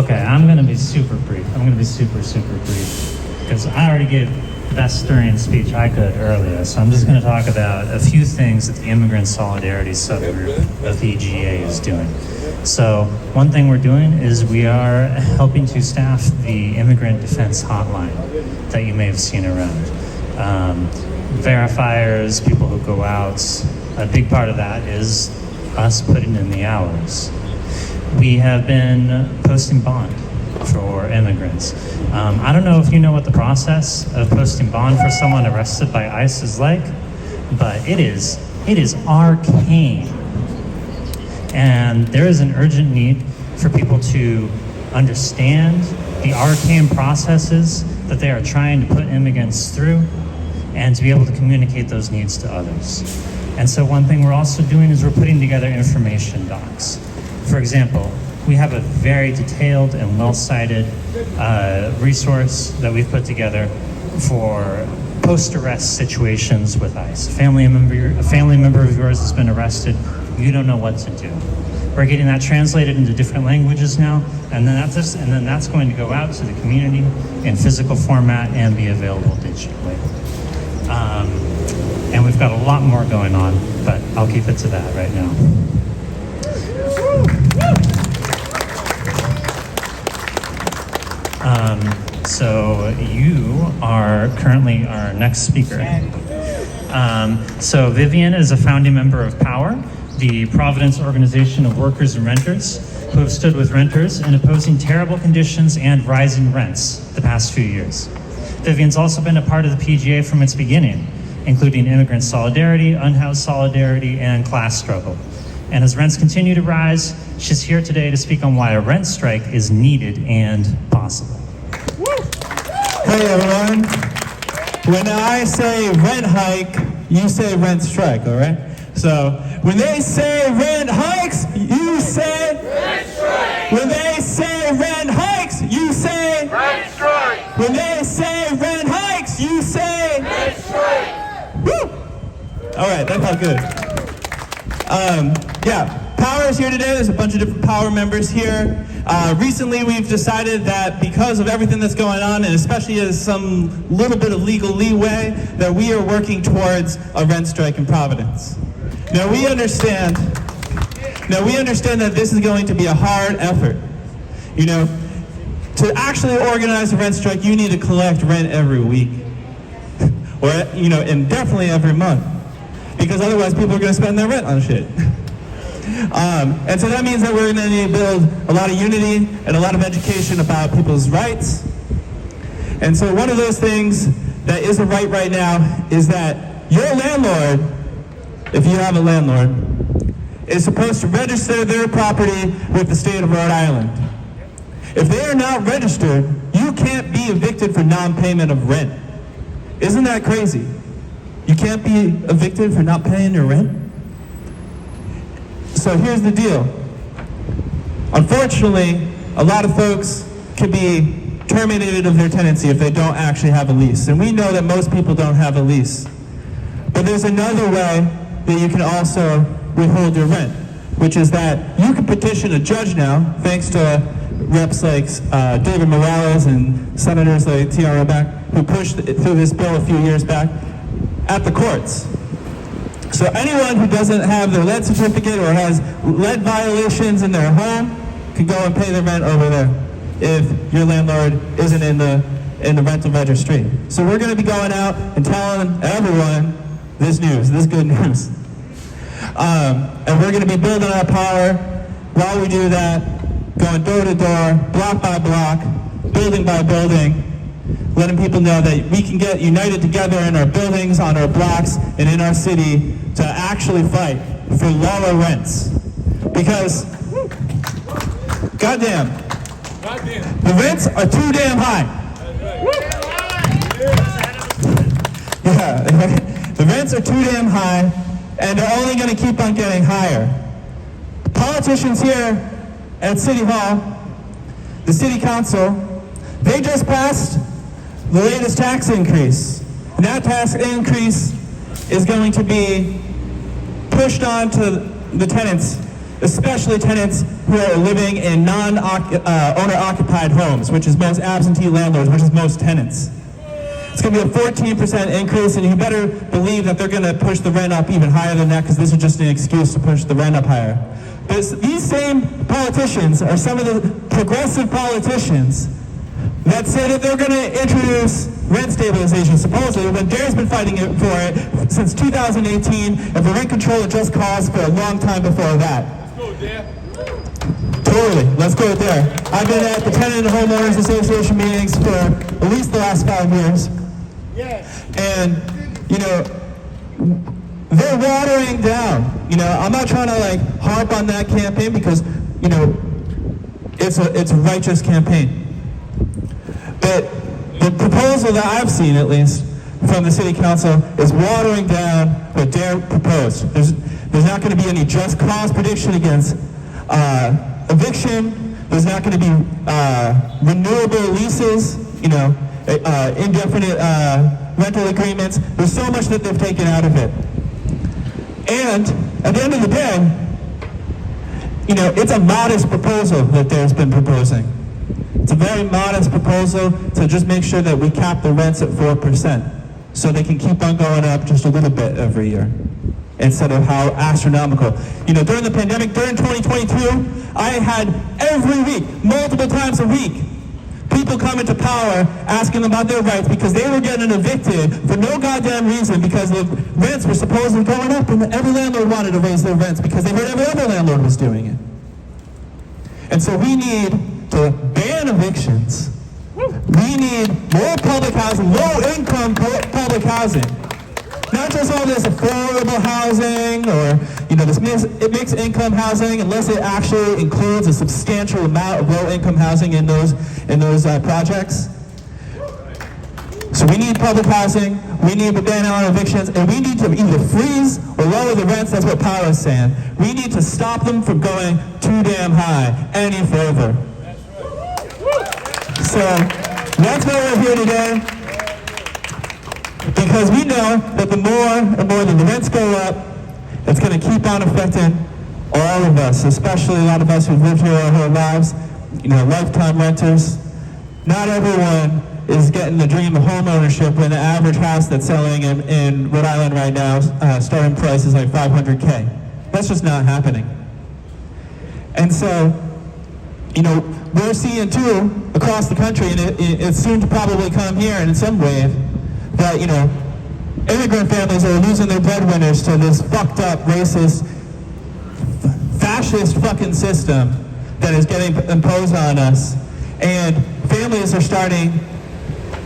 Okay, I'm going to be super brief. I'm going to be super brief because I already gave the best stirring speech I could earlier. So I'm just going to talk about a few things that the Immigrant Solidarity subgroup of the EGA is doing. So one thing we're doing is we are helping to staff the Immigrant Defense Hotline that you may have seen around. Verifiers, people who go out, a big part of that is us putting in the hours. We have been posting bond for immigrants. I don't know if you know what the process of posting bond for someone arrested by ICE is like, but it is arcane. And there is an urgent need for people to understand the arcane processes that they are trying to put immigrants through and to be able to communicate those needs to others. And so one thing we're also doing is we're putting together information docs. For example, we have a very detailed and well-cited resource that we've put together for post-arrest situations with ICE. A family member of yours has been arrested. You don't know what to do. We're getting that translated into different languages now, and then that's going to go out to the community in physical format and be available digitally. And we've got a lot more going on, but I'll keep it to that right now. So you are currently our next speaker. So Vivian is a founding member of POWER, the Providence Organization of Workers and Renters, who have stood with renters in opposing terrible conditions and rising rents the past few years. Vivian's also been a part of the PGA from its beginning, including Immigrant Solidarity, Unhoused Solidarity, and Class Struggle. And as rents continue to rise, she's here today to speak on why a rent strike is needed and possible. Hey everyone, when I say rent hike, you say rent strike, all right? So when they say rent hikes, you say rent strike. When they say rent hikes, you say rent strike. When they say rent hikes, you say rent strike. Woo! All right, that felt good. Yeah, Power is here today. There's a bunch of different Power members here. Recently, we've decided that because of everything that's going on, and especially as some little bit of legal leeway, that we are working towards a rent strike in Providence. Now we understand that this is going to be a hard effort. You know, to actually organize a rent strike, you need to collect rent every week. or and definitely every month, because otherwise people are going to spend their rent on shit. And so that means that we're going to need to build a lot of unity and a lot of education about people's rights. And so one of those things that is a right now is that your landlord, if you have a landlord, is supposed to register their property with the state of Rhode Island. If they are not registered, you can't be evicted for non-payment of rent. Isn't that crazy? You can't be evicted for not paying your rent? So here's the deal. Unfortunately, a lot of folks could be terminated of their tenancy if they don't actually have a lease. And we know that most people don't have a lease. But there's another way that you can also withhold your rent, which is that you can petition a judge now, thanks to reps like David Morales and senators like Tiara Beck, who pushed through this bill a few years back, at the courts. So anyone who doesn't have their lead certificate or has lead violations in their home can go and pay their rent over there if your landlord isn't in the rental registry. So we're going to be going out and telling everyone this news, this good news. And we're going to be building our power while we do that, going door to door, block by block, building by building, letting people know that we can get united together in our buildings, on our blocks, and in our city to actually fight for lower rents. Because, goddamn, the rents are too damn high. Yeah, the rents are too damn high, and they're only going to keep on getting higher. Politicians here at City Hall, the City Council, they just passed the latest tax increase. And that tax increase is going to be pushed on to the tenants, especially tenants who are living in non-owner-occupied homes, which is most absentee landlords, which is most tenants. It's going to be a 14% increase, and you better believe that they're going to push the rent up even higher than that, because this is just an excuse to push the rent up higher. But these same politicians are some of the progressive politicians that say that they're going to introduce rent stabilization, supposedly, when Dare's been fighting for it since 2018, and for rent control at just cause for a long time before that. Let's go, Dare. Totally, let's go there. I've been at the Tenant and Homeowners Association meetings for at least the last 5 years. And, they're watering down. I'm not trying to harp on that campaign because, it's a righteous campaign. But the proposal that I've seen, at least, from the City Council is watering down what Dare proposed. There's not going to be any just cause prediction against eviction. There's not going to be renewable leases, indefinite rental agreements. There's so much that they've taken out of it. And at the end of the day, it's a modest proposal that Dare's been proposing. It's a very modest proposal to just make sure that we cap the rents at 4%, so they can keep on going up just a little bit every year, instead of how astronomical. During the pandemic, during 2022, I had every week, multiple times a week, people come into power asking about their rights because they were getting evicted for no goddamn reason, because the rents were supposedly going up, and every landlord wanted to raise their rents because they heard every other landlord was doing it. And so we need to ban evictions. We need more public housing, low-income public housing. Not just all this affordable housing or, this mixed income housing, unless it actually includes a substantial amount of low-income housing in those projects. So we need public housing, we need to ban on evictions, and we need to either freeze or lower the rents. That's what Power is saying. We need to stop them from going too damn high any further. So that's why we're here today, because we know that the more and more that the rents go up, it's going to keep on affecting all of us, especially a lot of us who've lived here our whole lives, lifetime renters. Not everyone is getting the dream of home ownership when the average house that's selling in Rhode Island right now, starting price is like $500K. That's just not happening. And so, we're seeing too, across the country, and it's soon to probably come here in some wave, that, immigrant families that are losing their breadwinners to this fucked up, racist, fascist fucking system that is getting imposed on us. And families are starting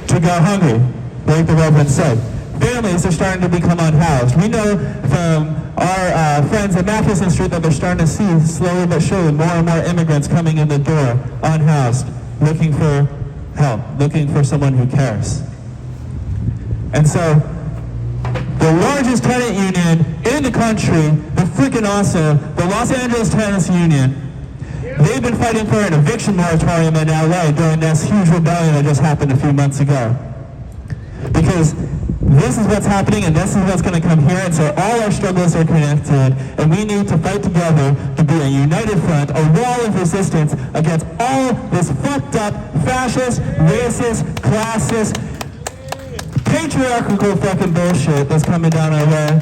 to go hungry, like the Reverend said. Families are starting to become unhoused. We know from our friends at Matheson Street that they're starting to see, slowly but surely, more and more immigrants coming in the door, unhoused, looking for help, looking for someone who cares. And so, the largest tenant union in the country, the freaking awesome, the Los Angeles Tenants Union, they've been fighting for an eviction moratorium in LA during this huge rebellion that just happened a few months ago. Because this is what's happening and this is what's going to come here, and so all our struggles are connected, and we need to fight together to be a united front, a wall of resistance against all this fucked up, fascist, racist, classist, patriarchal fucking bullshit that's coming down our way.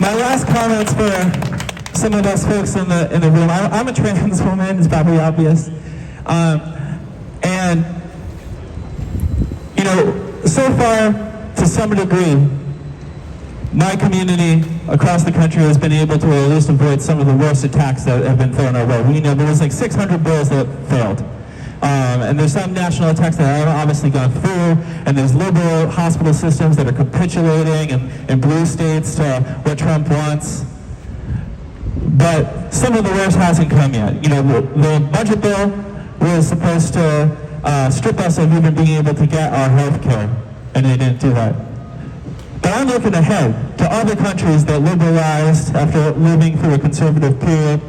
My last comments for some of us folks in the room. I'm a trans woman, it's probably obvious. And, you know, so far, to some degree, my community across the country has been able to at least avoid some of the worst attacks that have been thrown our way. We know there was like 600 bills that failed. And there's some national attacks that have obviously gone through, and there's liberal hospital systems that are capitulating in blue states to what Trump wants. But some of the worst hasn't come yet. You know, the budget bill was supposed to strip us of even being able to get our health care, and they didn't do that. But I'm looking ahead to other countries that liberalized after living through a conservative period.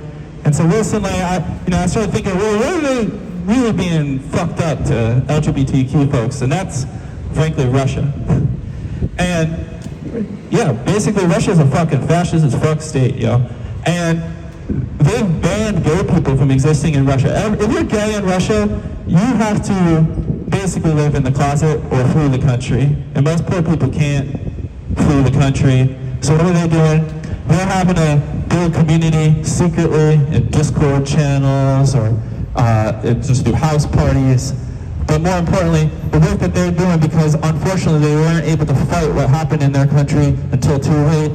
And so recently, I started thinking, well, what are they really being fucked up to LGBTQ folks? And that's, frankly, Russia. And, yeah, basically Russia's a fucking fascist as fuck state, yo. And they've banned gay people from existing in Russia. If you're gay in Russia, you have to basically live in the closet or flee the country. And most poor people can't flee the country. So what are they doing? They're having to build community secretly in Discord channels or just do house parties. But more importantly, the work that they're doing, because unfortunately they weren't able to fight what happened in their country until too late,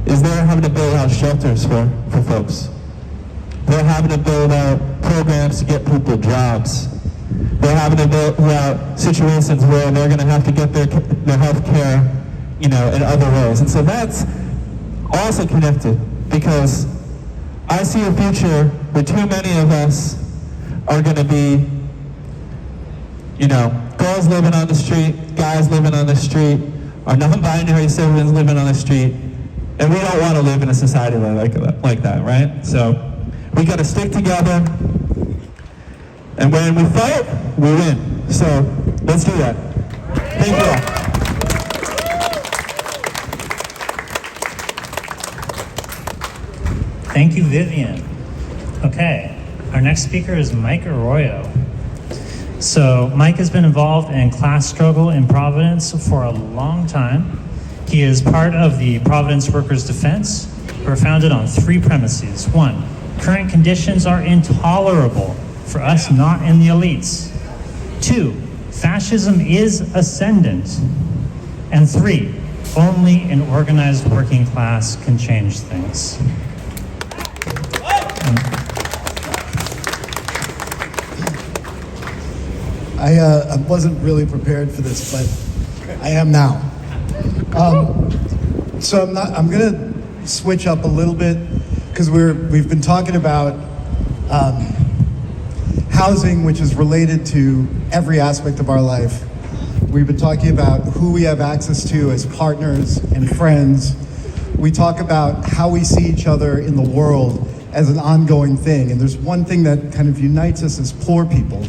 is they're having to build out shelters for folks. They're having to build out programs to get people jobs. They're having to build out situations where they're going to have to get their health care, in other ways. And so that's also connected, because I see a future where too many of us are going to be, girls living on the street, guys living on the street, our non-binary siblings living on the street, and we don't want to live in a society like that, right? So we got to stick together, and when we fight, we win. So let's do that. Thank you all. Thank you, Vivian. Okay, our next speaker is Mike Arroyo. So Mike has been involved in class struggle in Providence for a long time. He is part of the Providence Workers' Defense. We're founded on 3 premises. 1, current conditions are intolerable for us not in the elites. 2, fascism is ascendant. And 3, only an organized working class can change things. I wasn't really prepared for this, but I am now. So I'm gonna switch up a little bit, because we've been talking about housing, which is related to every aspect of our life. We've been talking about who we have access to as partners and friends. We talk about how we see each other in the world as an ongoing thing. And there's one thing that kind of unites us as poor people,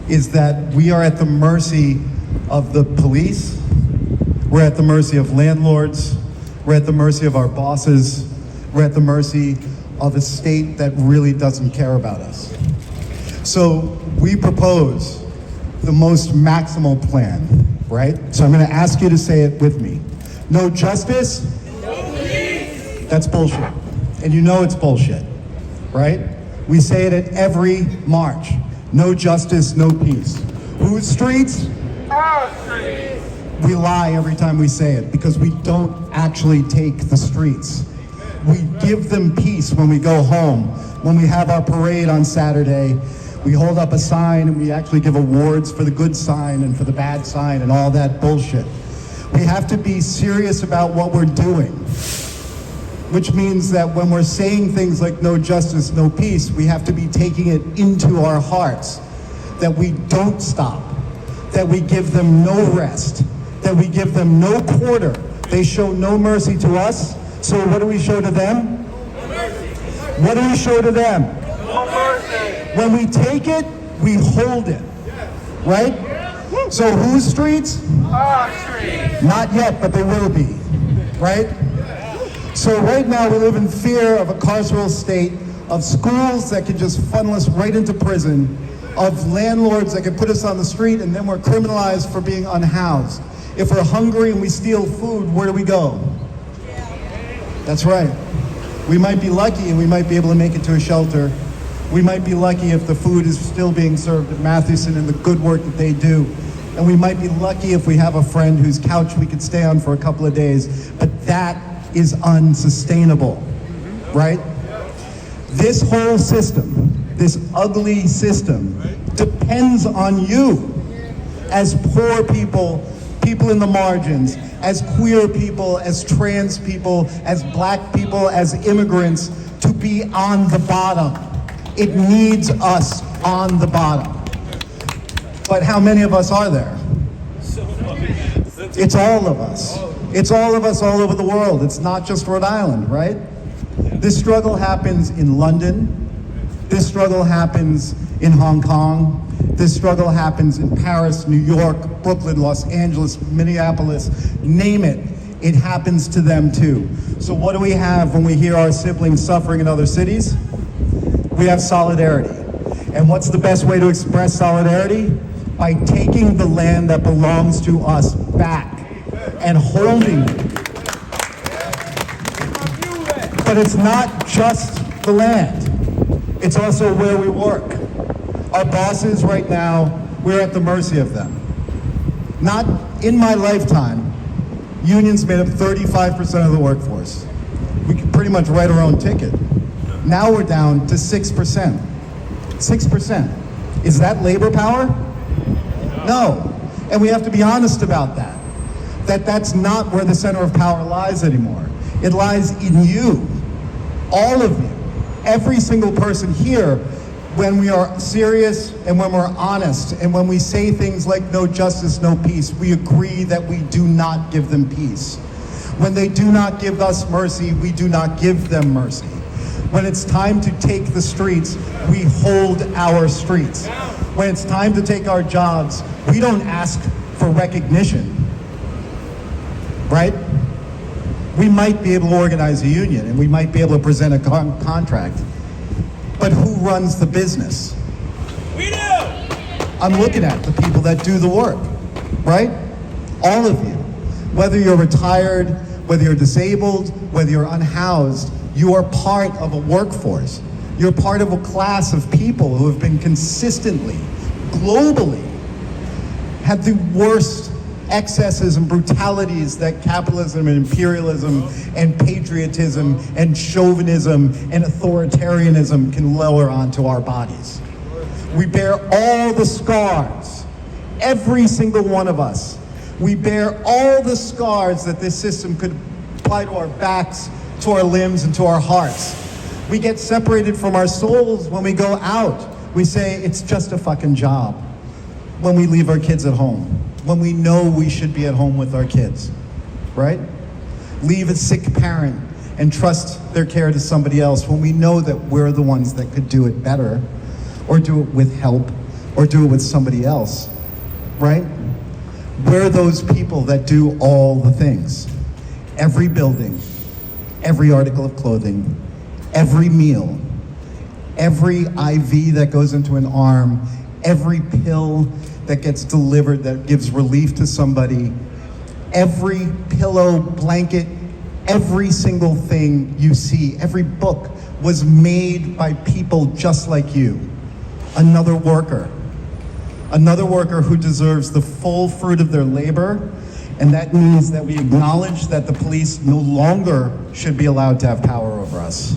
is that we are at the mercy of the police, we're at the mercy of landlords, we're at the mercy of our bosses, we're at the mercy of a state that really doesn't care about us. So we propose the most maximal plan, right? So I'm gonna ask you to say it with me. No justice? No police! That's bullshit. And you know it's bullshit, right? We say it at every march. No justice, no peace. Whose streets? Our streets. We lie every time we say it because we don't actually take the streets. We give them peace when we go home. When we have our parade on Saturday, we hold up a sign and we actually give awards for the good sign and for the bad sign and all that bullshit. We have to be serious about what we're doing, which means that when we're saying things like no justice, no peace, we have to be taking it into our hearts, that we don't stop, that we give them no rest, that we give them no quarter. They show no mercy to us, so what do we show to them? What do we show to them? When we take it, we hold it, right? So whose streets? Our streets. Not yet, but they will be, right? So right now we live in fear of a carceral state, of schools that can just funnel us right into prison, of landlords that can put us on the street and then we're criminalized for being unhoused. If we're hungry and we steal food, where do we go? That's right. We might be lucky and we might be able to make it to a shelter. We might be lucky if the food is still being served at Mathewson and the good work that they do. And we might be lucky if we have a friend whose couch we could stay on for a couple of days. But that is unsustainable, right? This whole system, this ugly system, depends on you as poor people, people in the margins, as queer people, as trans people, as black people, as immigrants, to be on the bottom. It needs us on the bottom. But how many of us are there? It's all of us. It's all of us all over the world. It's not just Rhode Island, right? This struggle happens in London. This struggle happens in Hong Kong. This struggle happens in Paris, New York, Brooklyn, Los Angeles, Minneapolis, name it. It happens to them too. So what do we have when we hear our siblings suffering in other cities? We have solidarity. And what's the best way to express solidarity? By taking the land that belongs to us back and holding it. But it's not just the land. It's also where we work. Our bosses right now, we're at the mercy of them. Not in my lifetime, unions made up 35% of the workforce. We could pretty much write our own ticket. Now we're down to 6%. 6%. Is that labor power? No. And we have to be honest about that. That's not where the center of power lies anymore. It lies in you. All of you. Every single person here, when we are serious and when we're honest and when we say things like no justice, no peace, we agree that we do not give them peace. When they do not give us mercy, we do not give them mercy. When it's time to take the streets, we hold our streets. When it's time to take our jobs, we don't ask for recognition, right? We might be able to organize a union and we might be able to present a contract, but who runs the business? We do. I'm looking at the people that do the work, right? All of you. Whether you're retired, whether you're disabled, whether you're unhoused, you are part of a workforce. You're part of a class of people who have been consistently, globally, had the worst excesses and brutalities that capitalism and imperialism and patriotism and chauvinism and authoritarianism can lower onto our bodies. We bear all the scars, every single one of us. We bear all the scars that this system could apply to our backs, to our limbs, and to our hearts. We get separated from our souls when we go out. We say it's just a fucking job when we leave our kids at home, when we know we should be at home with our kids, right? Leave a sick parent and trust their care to somebody else when we know that we're the ones that could do it better, or do it with help, or do it with somebody else, right? We're those people that do all the things. Every building, every article of clothing, every meal, every IV that goes into an arm, every pill that gets delivered that gives relief to somebody, every pillow, blanket, every single thing you see, every book was made by people just like you. Another worker, another worker who deserves the full fruit of their labor, and that means that we acknowledge that the police no longer should be allowed to have power over us.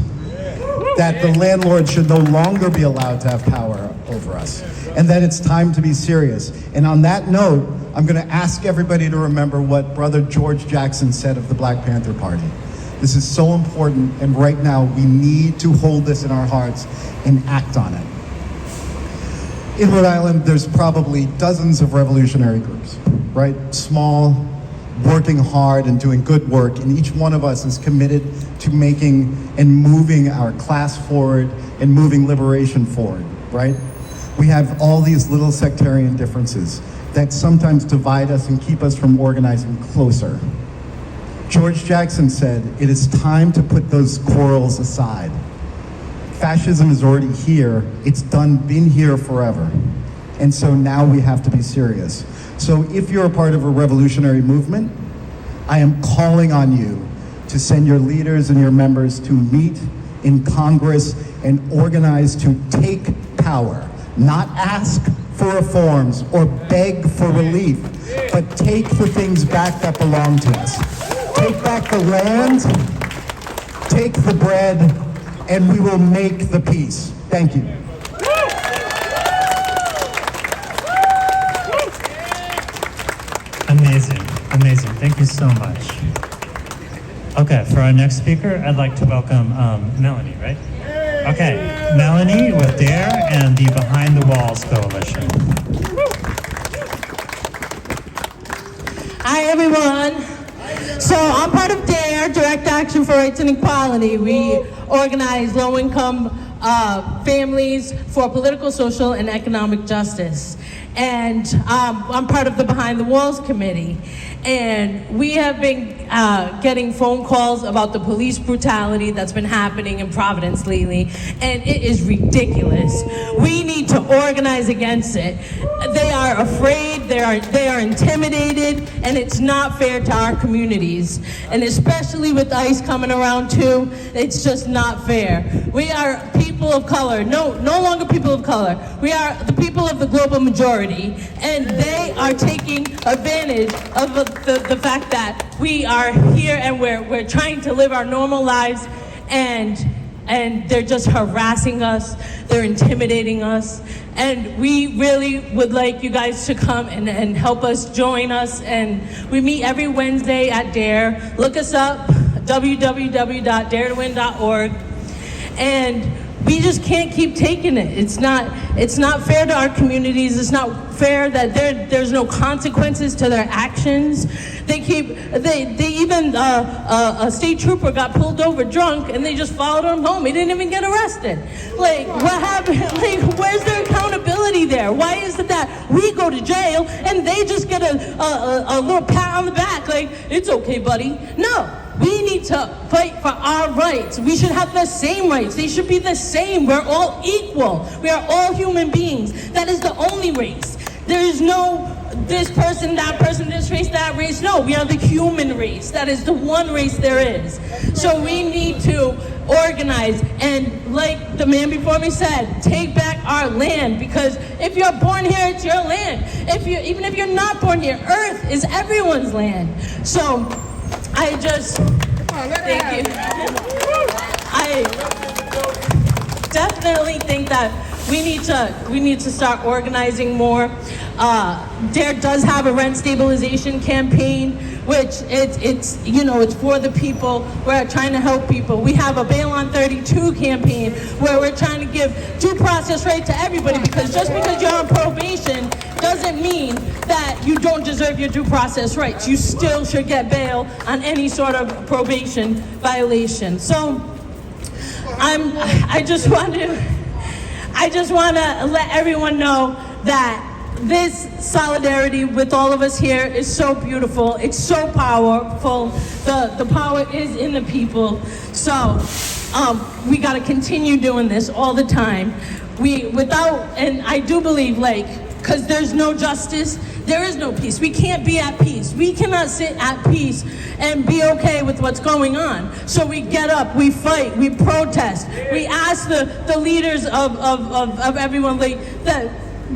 That the landlord should no longer be allowed to have power over us, and that it's time to be serious. And on that note, I'm going to ask everybody to remember what Brother George Jackson said of the Black Panther Party. This is so important, and right now we need to hold this in our hearts and act on it. In Rhode Island, there's probably dozens of revolutionary groups, right? Small, working hard and doing good work, and each one of us is committed to making and moving our class forward and moving liberation forward, right? We have all these little sectarian differences that sometimes divide us and keep us from organizing closer. George Jackson said, "It is time to put those quarrels aside. Fascism is already here. It's been here forever. And so now we have to be serious." So if you're a part of a revolutionary movement, I am calling on you to send your leaders and your members to meet in Congress and organize to take power, not ask for reforms or beg for relief, but take the things back that belong to us. Take back the land, take the bread, and we will make the peace. Thank you. Amazing, amazing. Thank you so much. Okay, for our next speaker, I'd like to welcome Melanie, right? Okay, Melanie with DARE and the Behind the Walls Coalition. Hi, everyone. So I'm part of DARE, Direct Action for Rights and Equality. We organize low-income families for political, social, and economic justice. And I'm part of the Behind the Walls Committee. And we have been getting phone calls about the police brutality that's been happening in Providence lately, and it is ridiculous. We need to organize against it. They are afraid, they are intimidated, and it's not fair to our communities. And especially with ICE coming around too, it's just not fair. We are people of color, no longer people of color. We are the people of the global majority, and they are taking advantage of the fact that we are here and we're trying to live our normal lives, and they're just harassing us, they're intimidating us, and we really would like you guys to come and help us, join us, and we meet every Wednesday at DARE. Look us up, www.daretowin.org, and we just can't keep taking it. It's not fair to our communities. It's not fair that there's no consequences to their actions. They even a state trooper got pulled over drunk and they just followed him home. He didn't even get arrested. Like, what happened? Like, where's their accountability there? Why is it that we go to jail and they just get a little pat on the back like, it's okay, buddy? No. We need to fight for our rights. We should have the same rights. They should be the same. We're all equal. We are all human beings. That is the only race. There is no this person, that person, this race, that race. No, we are the human race. That is the one race there is. So we need to organize and, like the man before me said, take back our land, because if you're born here, it's your land. Even if you're not born here, Earth is everyone's land. So I just, thank you. I definitely think that we need to start organizing more. DARE does have a rent stabilization campaign, which it's for the people. We're trying to help people. We have a Bail on 32 campaign where we're trying to give due process right to everybody, because just because you're on probation doesn't mean that you don't deserve your due process rights. You still should get bail on any sort of probation violation. So I just want to let everyone know that this solidarity with all of us here is so beautiful. It's so powerful. The power is in the people. So we got to continue doing this all the time. And I do believe, because there's no justice, there is no peace. We can't be at peace. We cannot sit at peace and be okay with what's going on. So we get up, we fight, we protest. We ask the leaders of everyone,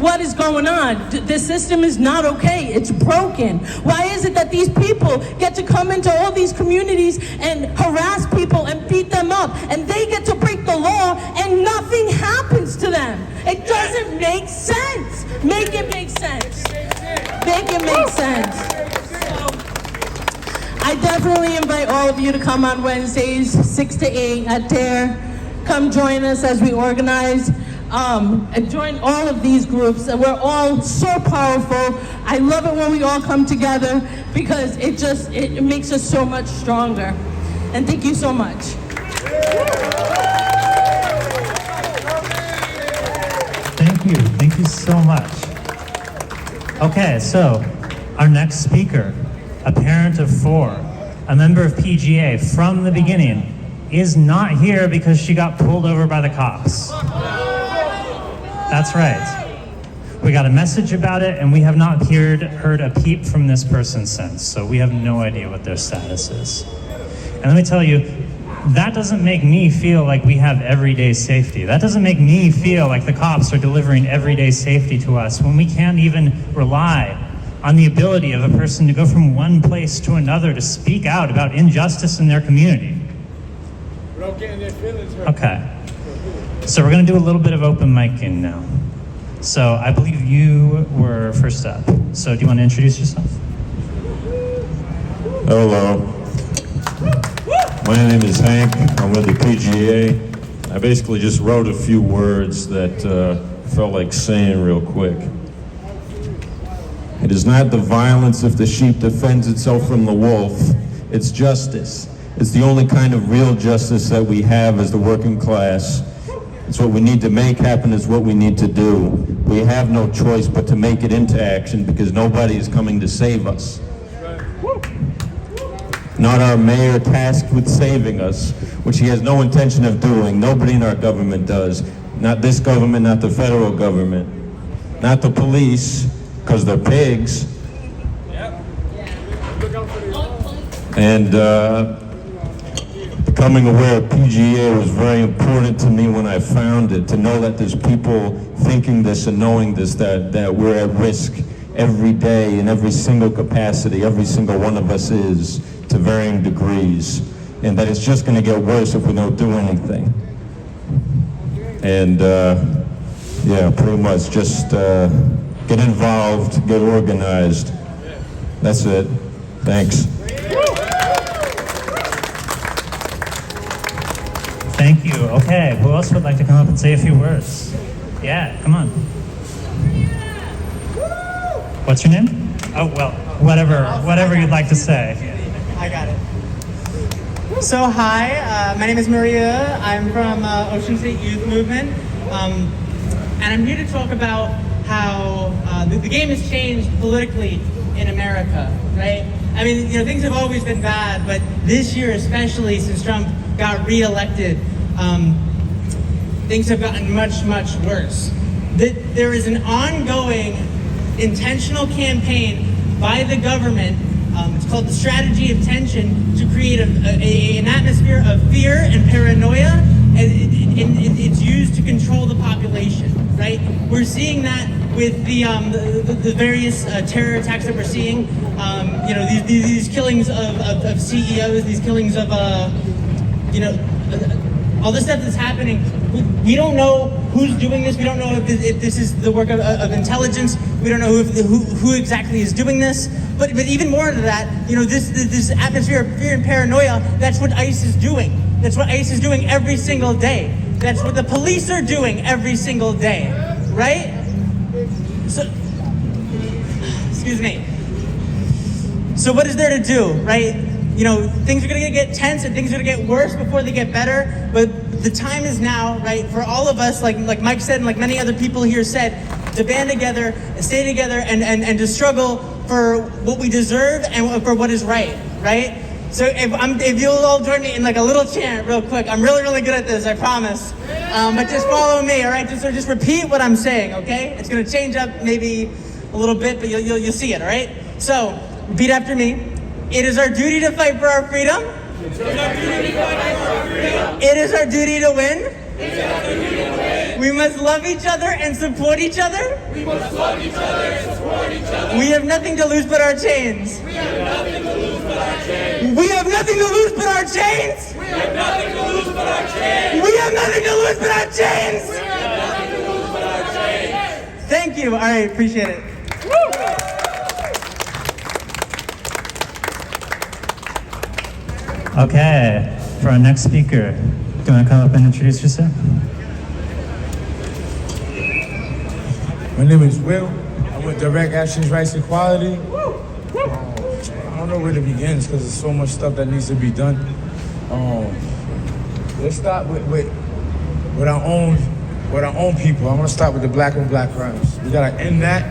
what is going on. The system is not okay. It's broken. Why is it that these people get to come into all these communities and harass people and beat them up, and they get to break the law and nothing happens to them? It doesn't make sense. Make it make sense. Make it make sense. So, I definitely invite all of you to come on Wednesdays, 6 to 8 at DARE. Come join us as we organize. And join all of these groups. We're all so powerful. I love it when we all come together because it makes us so much stronger. And thank you so much. Thank you so much. Okay, so our next speaker, a parent of 4, a member of PGA from the beginning, is not here because she got pulled over by the cops. That's right. We got a message about it, and we have not heard a peep from this person since, so we have no idea what their status is. And let me tell you, that doesn't make me feel like we have everyday safety. That doesn't make me feel like the cops are delivering everyday safety to us when we can't even rely on the ability of a person to go from one place to another to speak out about injustice in their community. Okay. So we're going to do a little bit of open micing now. So I believe you were first up. So do you want to introduce yourself? Hello. My name is Hank. I'm with the PGA. I basically just wrote a few words that felt like saying real quick. It is not the violence if the sheep defends itself from the wolf. It's justice. It's the only kind of real justice that we have as the working class. It's what we need to make happen, is what we need to do. We have no choice but to make it into action because nobody is coming to save us. Not our mayor tasked with saving us, which he has no intention of doing. Nobody in our government does. Not this government, not the federal government. Not the police, because they're pigs. And becoming aware of PGA was very important to me when I found it, to know that there's people thinking this and knowing this, that we're at risk every day in every single capacity. Every single one of us is, to varying degrees, and that it's just going to get worse if we don't do anything. And yeah, pretty much just get involved, get organized. That's it. Thanks. Thank you. Okay, who else would like to come up and say a few words? Yeah, come on. What's your name? Oh, well, whatever you'd like to say. I got it. So hi, my name is Maria. I'm from Ocean State Youth Movement, and I'm here to talk about how the game has changed politically in America, right? I mean, you know, things have always been bad, but this year especially, since Trump got reelected, things have gotten much, much worse. There is an ongoing, intentional campaign by the government. It's called the strategy of tension, to create an atmosphere of fear and paranoia, and it's used to control the population, right? We're seeing that with the various terror attacks that we're seeing. You know, these killings of CEOs, these killings of, you know, all this stuff that's happening. We don't know who's doing this. We don't know if this is the work of intelligence. We don't know who exactly is doing this. But even more to that, you know, this atmosphere of fear and paranoia, that's what ICE is doing. That's what ICE is doing every single day. That's what the police are doing every single day, right? So, excuse me. So what is there to do, right? You know, things are gonna get tense and things are gonna get worse before they get better, but the time is now, right, for all of us, like Mike said and like many other people here said, to band together, stay together, and to struggle for what we deserve and for what is right? So if you'll all join me in like a little chant real quick. I'm really, really good at this, I promise. But just follow me, all right? Just repeat what I'm saying, okay? It's gonna change up maybe a little bit, but you'll see it, all right? So, repeat after me. It is our duty to fight for our freedom. It is our duty to win. We We must love each other and support each other. We must love each other and support each other. We have nothing to lose but our chains. We have nothing to lose but our chains. We have nothing to lose but our chains. We have nothing to lose but our chains. We have nothing to lose but our chains. We have nothing to lose but our chains. Thank you. All right, appreciate it. Okay, for our next speaker, do you want to come up and introduce yourself? My name is Will. I'm with Direct Actions Rights Equality. I don't know where to begin because there's so much stuff that needs to be done. Let's start with our own people. I want to start with the black on black crimes. We gotta end that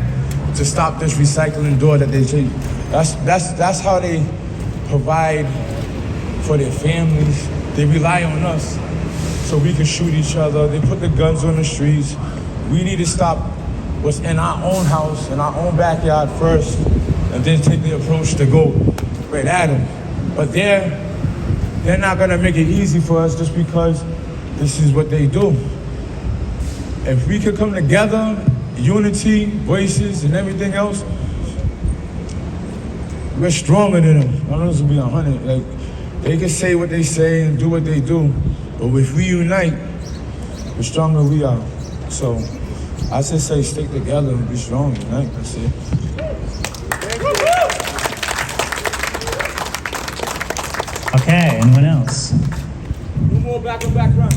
to stop this recycling door that they take. That's how they provide for their families. They rely on us so we can shoot each other. They put the guns on the streets. We need to stop what's in our own house, in our own backyard first, and then take the approach to go right at them. But they're not gonna make it easy for us just because this is what they do. If we could come together, unity, voices, and everything else, we're stronger than them. I don't know if it'll be 100. Like, they can say what they say and do what they do, but if we unite, the stronger we are. So I just say stick together and be strong, unite. That's it. Okay, anyone else? No more back on back run.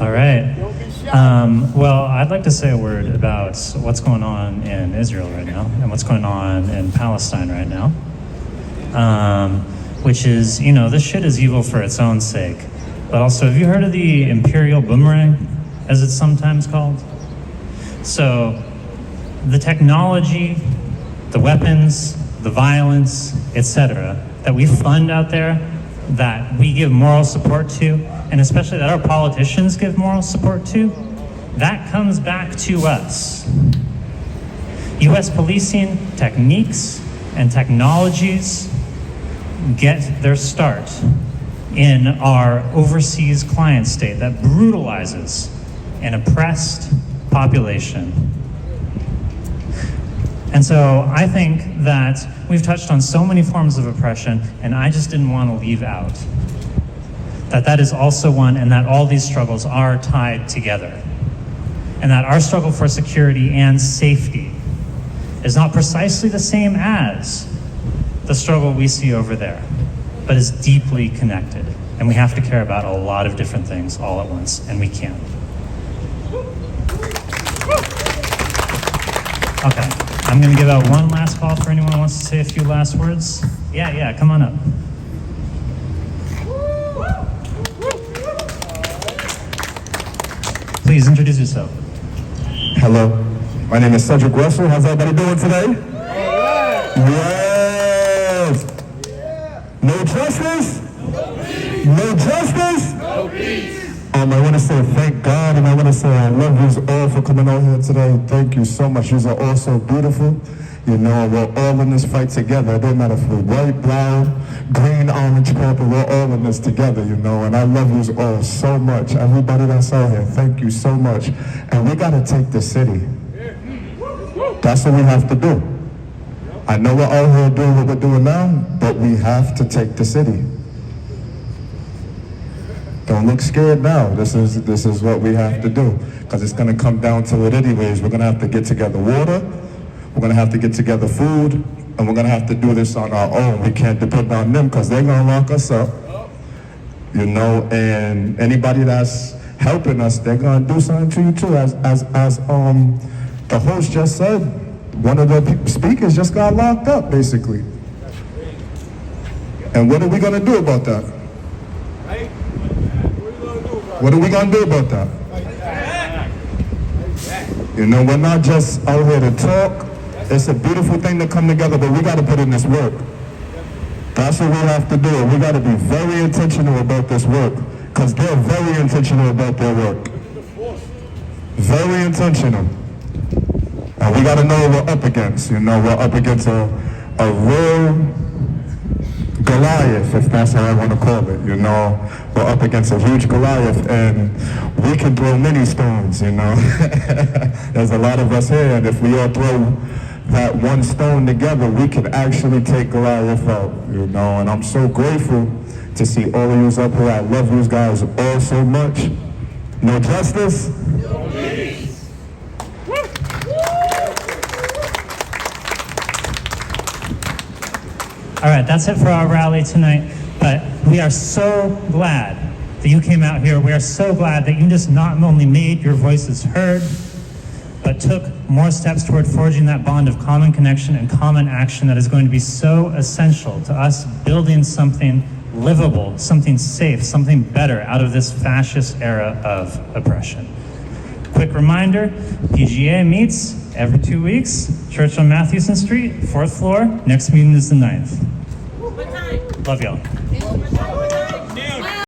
All right. Well, I'd like to say a word about what's going on in Israel right now and what's going on in Palestine right now. Which is, this shit is evil for its own sake. But also, have you heard of the imperial boomerang, as it's sometimes called? So, the technology, the weapons, the violence, etc., that we fund out there, that we give moral support to, and especially that our politicians give moral support to, that comes back to us. US policing techniques and technologies get their start in our overseas client state that brutalizes an oppressed population. And so I think that we've touched on so many forms of oppression, and I just didn't want to leave out that is also one, and that all these struggles are tied together. And that our struggle for security and safety is not precisely the same as the struggle we see over there, but is deeply connected. And we have to care about a lot of different things all at once, and we can. Okay, I'm gonna give out one last call for anyone who wants to say a few last words. Yeah, come on up. Please introduce yourself. Hello, my name is Cedric Russell. How's everybody doing today? Yes. No justice? No justice? No peace. I want to say thank God, and I want to say I love you all for coming out here today. Thank you so much. You are all so beautiful. We're all in this fight together. It doesn't matter if we're white, brown, green, orange, purple. We're all in this together, and I love you all so much. Everybody that's out here, thank you so much. And we got to take the city. That's what we have to do. I know we're out here doing what we're doing now, but we have to take the city. Don't look scared now. This is what we have to do, because it's going to come down to it anyways. We're going to have to get together water. We're going to have to get together food, and we're going to have to do this on our own. We can't depend on them because they're going to lock us up, and anybody that's helping us, they're going to do something to you too. As the host just said, one of the speakers just got locked up, basically. And what are we going to do about that? What are we going to do about that? We're not just out here to talk. It's a beautiful thing to come together, but we got to put in this work. That's what we have to do. We got to be very intentional about this work, because they're very intentional about their work. Very intentional. And we got to know what we're up against. We're up against a real Goliath, if that's how I want to call it, you know. We're up against a huge Goliath, and we can throw many stones, you know. There's a lot of us here, and if we all throw that one stone together, we can actually take Goliath out, you know. And I'm so grateful to see all of you up here. I love you guys all so much. No justice? No peace. All right, that's it for our rally tonight. But we are so glad that you came out here. We are so glad that you just not only made your voices heard, but took more steps toward forging that bond of common connection and common action that is going to be so essential to us building something livable, something safe, something better out of this fascist era of oppression. Quick reminder, PGA meets every 2 weeks, Church on Mathewson Street, 4th floor. Next meeting is the 9th. Love y'all.